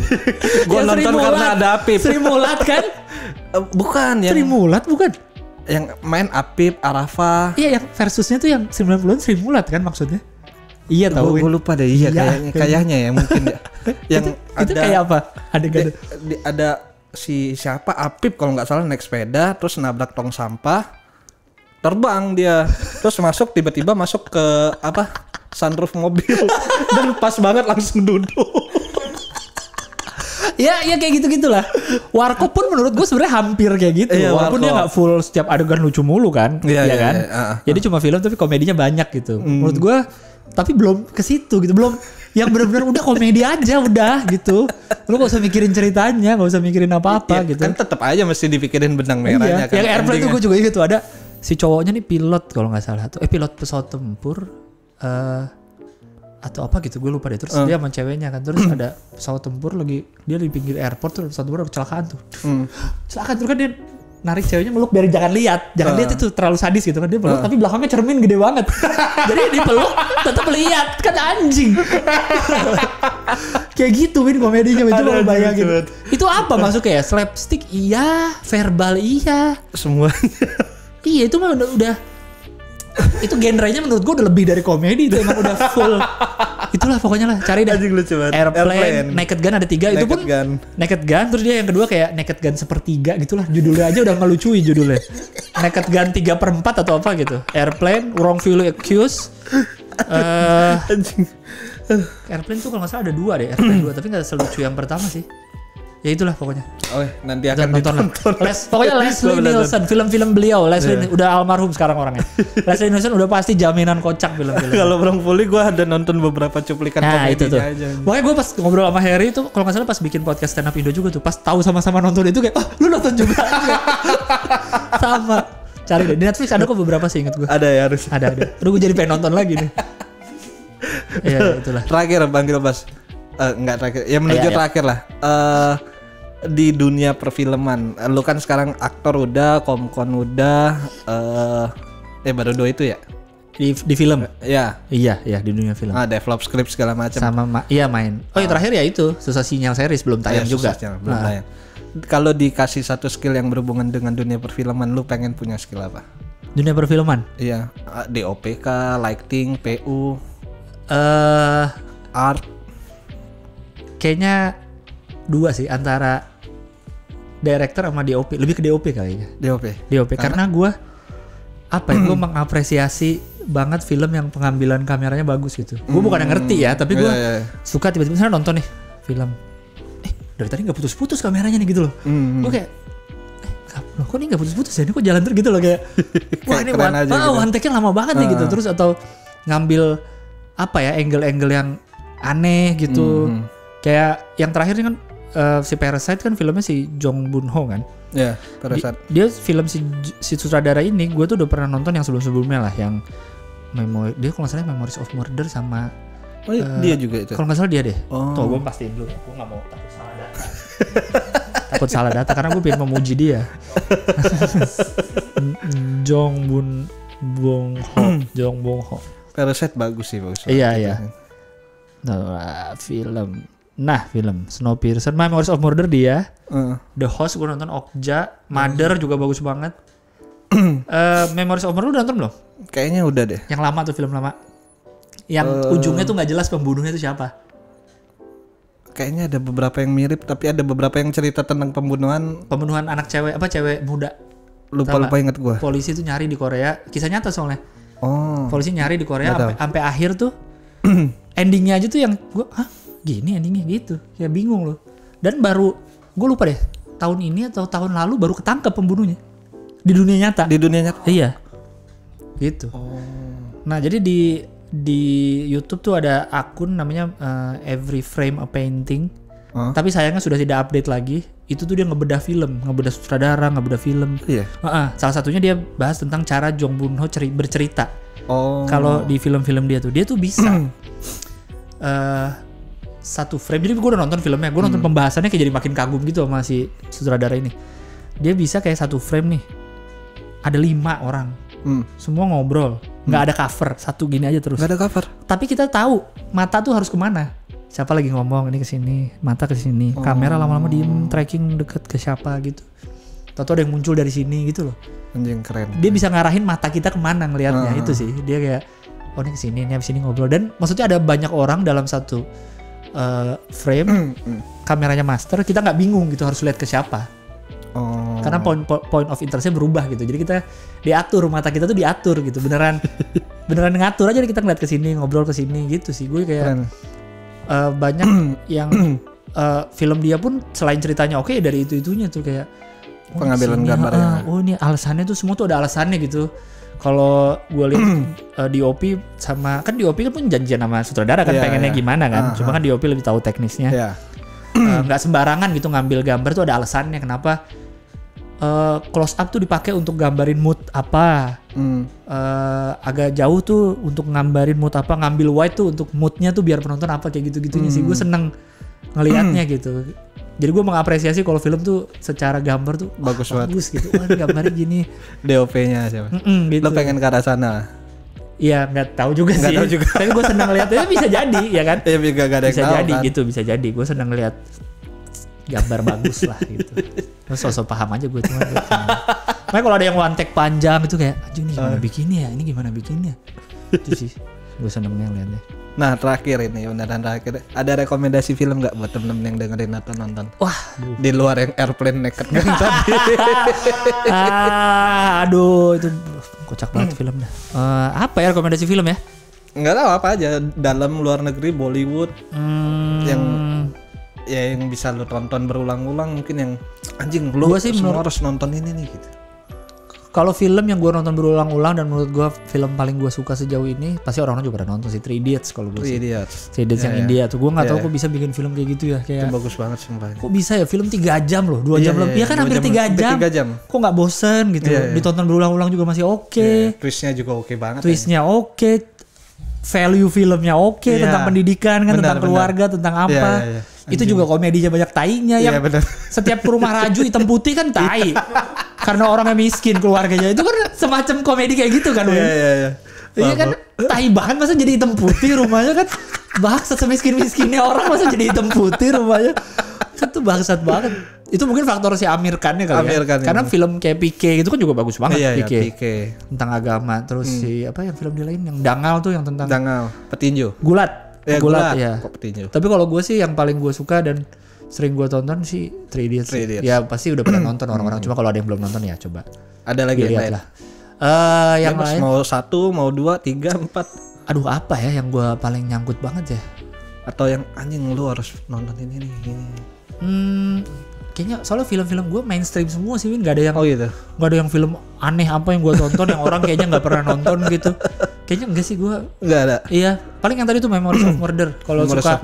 Gue nonton karena ada Apip. Sri Mulat kan? Bukan yang Sri Mulat bukan? Yang main Apip, Arafa. Iya yang versusnya tuh yang 90-an Sri Mulat kan maksudnya? Iya tahu. Gue lupa deh. Iya kayaknya ya mungkin ya. Yang itu kayak apa? Ada si siapa Apip kalau nggak salah naik sepeda terus nabrak tong sampah, terbang dia terus tiba-tiba masuk ke sunroof mobil dan pas banget langsung duduk. Ya kayak gitu-gitulah. Warkop pun menurut gue sebenarnya hampir kayak gitu. Iya, walaupun dia nggak full setiap adegan lucu mulu kan, iya kan. Jadi cuma film tapi komedinya banyak gitu. Menurut gue tapi belum ke situ gitu, belum yang benar-benar udah komedi aja udah gitu. Lu gak usah mikirin ceritanya, gak usah mikirin apa-apa gitu. Kan tetap aja mesti dipikirin benang merahnya kan. Yang Airplane tuh gue juga gitu, ada si cowoknya nih pilot kalau nggak salah tuh, pilot pesawat tempur atau apa gitu gue lupa deh. Terus dia sama ceweknya kan, terus ada pesawat tempur lagi dia di pinggir airport, terus pesawat tempur ada kecelakaan tuh. Kecelakaan terus kan dia narik ceweknya meluk biar jangan lihat itu terlalu sadis gitu kan, dia peluk tapi belakangnya cermin gede banget. Jadi dipeluk tetap lihat kan anjing. Kayak gitu Win komedinya itu kalau bayangin. Itu apa masuknya ya? Slapstick iya, verbal iya, semuanya. Iya itu mah udah itu genrenya menurut gue udah lebih dari komedi, itu emang udah full. Itulah pokoknya lah, cari dah. Airplane, Naked Gun ada 3 itu pun Gun. Naked Gun, terus dia yang kedua kayak Naked Gun sepertiga gitulah, judulnya aja udah ngelucuin judulnya. Naked Gun 3/4 atau apa gitu. Airplane, Wrongfully Accused. Airplane tuh kalau nggak salah ada 2 deh, Airplane 2 tapi nggak selucu yang pertama sih. Ya itulah pokoknya. Nanti akan ditonton. Pokoknya Leslie Nielsen, film-film beliau, Leslie udah almarhum sekarang orangnya. Leslie Nielsen udah pasti jaminan kocak film-film. Kalau Wrongfully gue ada nonton beberapa cuplikan komedinya aja. Makanya gue pas ngobrol sama Harry itu, kalau nggak salah pas bikin podcast stand up Indo juga tuh, pas tahu sama-sama nonton itu kayak, lu nonton juga. Sama. Cari deh di Netflix ada kok beberapa sih, ingat gue. Ada ya harus. Ada. Aduh gue jadi pengen nonton lagi nih. Iya itulah. Terakhir Bang Gilbas. Enggak terakhir. Ya menuju terakhir lah. Di dunia perfilman, lu kan sekarang aktor udah, komkon udah, baru 2 itu ya? Di film? Iya di dunia film. Develop script segala macam. Sama main. Oh yang terakhir ya itu Susah Sinyal series belum tayang juga. Belum tayang. Kalau dikasih satu skill yang berhubungan dengan dunia perfilman, lu pengen punya skill apa? Dunia perfilman? Iya, DOP kah, lighting, PU, art. Kayaknya 2 sih, antara director sama DOP, lebih ke DOP kayaknya. DOP karena gue gue mengapresiasi banget film yang pengambilan kameranya bagus gitu. Gue bukan yang ngerti ya, tapi gue suka tiba-tiba misalnya nonton nih film, dari tadi nggak putus-putus kameranya nih gitu loh. Gue kayak loh kok ini nggak putus-putus ya, ini kok jalan terus gitu loh kayak wah ini one take-nya lama banget nih gitu. Terus atau ngambil angle-angle yang aneh gitu. Kayak yang terakhir ini kan si Parasite kan filmnya si Jong Bun Ho kan. Iya, Parasite. Dia film si sutradara ini gue tuh udah pernah nonton yang sebelum-sebelumnya lah, yang dia kalau nggak salah Memories of Murder sama dia juga itu. Kalau nggak salah dia deh. Tuh gue pastiin dulu. Gue nggak mau takut salah data karena gue pengen memuji dia. Jong Bun Ho. Parasite bagus sih, bagus. Iya. Film Snowpiercer, Memories of Murder dia. The Host gue nonton, Okja, Mother juga bagus banget. Memories of Murder udah nonton belum? Kayaknya udah deh. Yang lama tuh, film lama. Yang ujungnya tuh nggak jelas pembunuhnya itu siapa. Kayaknya ada beberapa yang mirip, tapi ada beberapa yang cerita tentang pembunuhan anak cewek muda. Lupa inget gue. Polisi tuh nyari di Korea, kisah nyata soalnya. Polisi nyari di Korea sampai akhir tuh. Endingnya aja tuh yang gue, gini endingnya gitu, ya bingung loh. Dan baru gue lupa deh tahun ini atau tahun lalu baru ketangkep pembunuhnya di dunia nyata. Di dunia nyata. Iya. gitu. Nah jadi di YouTube tuh ada akun namanya Every Frame a Painting. Tapi sayangnya sudah tidak update lagi. Itu tuh dia ngebedah film, ngebedah sutradara, ngebedah film. Iya. Salah satunya dia bahas tentang cara Jong Bun-ho bercerita. Kalau di film-film dia tuh bisa satu frame. Jadi gue udah nonton filmnya, gue nonton pembahasannya kayak jadi makin kagum gitu sama si sutradara ini. Dia bisa kayak satu frame nih, ada 5 orang, semua ngobrol, nggak ada cover, satu gini aja terus. Nggak ada cover. Tapi kita tahu mata tuh harus kemana. Siapa lagi ngomong, ini ke sini, mata ke sini, kamera lama-lama diem tracking deket ke siapa gitu. Tahu ada yang muncul dari sini gitu loh. Anjing keren. Dia bisa ngarahin mata kita kemana ngelihatnya itu sih. Dia kayak ini kesini, ini abis ini ngobrol. Dan maksudnya ada banyak orang dalam satu frame, kameranya master, kita nggak bingung gitu harus lihat ke siapa. Karena point of interestnya berubah gitu. Jadi kita diatur, mata kita tuh diatur gitu. Beneran ngatur aja kita ngeliat ke sini, ngobrol ke sini gitu sih. Gue kayak banyak yang film dia pun selain ceritanya oke dari itu-itunya tuh kayak pengambilan gambarnya. Ini alasannya tuh semua tuh ada alasannya gitu. Kalau gue lihat DOP sama kan DOP kan pun janjian sama sutradara kan pengennya gimana kan. Cuma kan DOP lebih tahu teknisnya. Nggak sembarangan gitu ngambil gambar tuh ada alasannya kenapa close up tuh dipakai untuk gambarin mood apa. Agak jauh tuh untuk ngambarin mood apa, ngambil wide tuh untuk moodnya tuh biar penonton apa kayak gitu-gitunya sih. Gue seneng ngelihatnya gitu. Jadi gue mengapresiasi kalau film tuh secara gambar tuh bagus gitu. Wah ini gambarnya gini. DOP-nya siapa? Gitu. Lo pengen ke arah sana? Iya nggak tahu juga sih. Tapi gue seneng ngeliatnya bisa jadi ya kan? Ya gak ada bisa yang jadi tahu, gitu, bisa jadi. Gue seneng ngeliat gambar bagus lah gitu. Terus sosok paham aja gue cuma. Makanya kalau ada yang one take panjang itu kayak anjing ini gimana bikinnya ya? Ini gimana bikinnya? Itu sih gue senengnya ngeliatnya. Nah terakhir ini beneran terakhir ada rekomendasi film nggak buat temen-temen yang dengerin atau nonton? Wah di luar yang Airplane Naked Gun tadi. Aduh itu kocak banget filmnya. Apa ya rekomendasi film ya? Nggak tahu apa aja dalam luar negeri Bollywood yang bisa lu tonton berulang-ulang mungkin yang anjing lu semua harus nonton ini nih gitu. Kalau film yang gue nonton berulang-ulang dan menurut gue film paling gue suka sejauh ini pasti orang-orang juga pada nonton sih 3 Idiots kalau gue sih. 3 Idiots yang India tuh gue nggak tahu kok bisa bikin film kayak gitu ya kayak. Itu bagus banget sumpah. Kok bisa ya film 3 jam loh, 2 jam lebih ya kan hampir 3 jam. Kok nggak bosen gitu. Ditonton berulang-ulang juga masih oke. Twistnya juga oke banget. Twistnya oke. Value filmnya oke tentang pendidikan kan, tentang keluarga, tentang apa. Itu juga komedinya banyak tainya yang setiap ke rumah Raju hitam putih kan tai. Karena orangnya miskin keluarganya. Itu kan semacam komedi kayak gitu kan. Iya kan tai banget masa jadi hitam putih rumahnya kan. Bangsat semiskin-miskinnya orang masa jadi hitam putih rumahnya. Itu bangsat banget. Itu mungkin faktor si Amir Khan-nya kali ya. Karena film kayak PK itu kan juga bagus banget. PK. Tentang agama. Terus si apa yang film dia lain yang Dangal tuh yang tentang petinju. Gulat ya. Tapi kalau gue sih yang paling gue suka dan sering gue tonton sih 3 Idiots. Ya pasti udah pada nonton orang-orang. Cuma kalau ada yang belum nonton ya coba. Ada lagi yang lain lah. Yang lain mau 1, mau 2, 3, 4. Aduh apa ya yang gue paling nyangkut banget ya? Atau yang anjing lu harus nonton ini nih. Kayaknya soalnya film-film gue mainstream semua sih, nggak ada yang nggak ada yang film aneh apa yang gue tonton yang orang kayaknya nggak pernah nonton gitu. Kayaknya enggak sih gue. Nggak ada. Iya, paling yang tadi tuh Memories of Murder. Kalau suka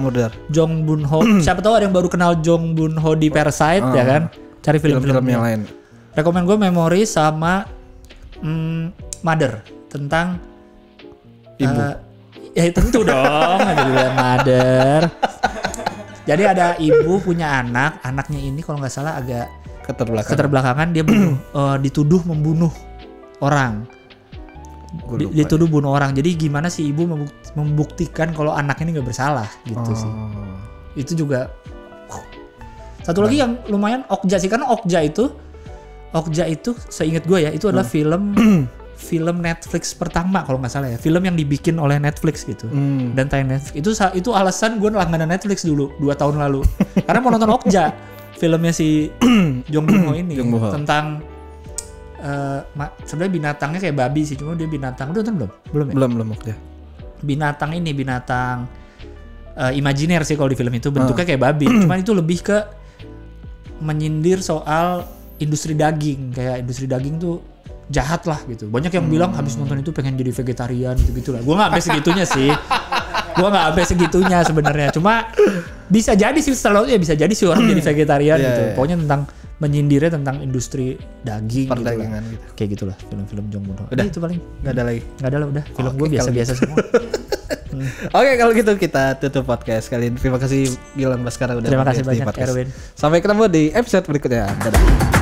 Jong Bun-ho, siapa tahu ada yang baru kenal Jong Bun-ho di Parasite ya kan? Cari film-film yang lain. Rekomen gue Memories sama Mother tentang ibu. Ya tentu dong ada juga Mother. Jadi ada ibu punya anaknya ini kalau nggak salah agak keterbelakangan dia dituduh membunuh orang. Dituduh bunuh orang. Jadi gimana sih ibu membuktikan kalau anaknya ini nggak bersalah gitu sih. Itu juga satu lagi yang lumayan Okja sih, karena Okja itu seingat gue ya itu adalah film Netflix pertama kalau nggak salah ya, film yang dibikin oleh Netflix gitu dan tayang Netflix. Itu alasan gue langganan Netflix dulu 2 tahun lalu karena mau nonton Okja, filmnya si Jong Bun-ho ini tentang sebenarnya binatangnya kayak babi sih, cuma dia binatang. Udah nonton belum ya? Belum Okja. Binatang imajiner sih kalau di film itu, bentuknya kayak babi, cuman itu lebih ke menyindir soal industri daging. Kayak industri daging tuh jahat lah gitu. Banyak yang bilang habis nonton itu pengen jadi vegetarian gitu lah. Gue nggak sampai segitunya sih. Gue nggak sampai segitunya sebenarnya. Cuma bisa jadi sih setelah itu ya bisa jadi sih orang jadi vegetarian gitu. Pokoknya tentang menyindirnya tentang industri daging perdagangan gitu. Kayak gitulah film-film Jong Moon Ho. Udah Itu paling. Nggak ada lagi. Nggak ada lah udah. Film gue biasa-biasa semua. Oke, kalau gitu kita tutup podcast kali ini. Terima kasih Gilang Baskara udah Terima kasih mampir di banyak podcast. Erwin. Sampai ketemu di episode berikutnya. Dadah.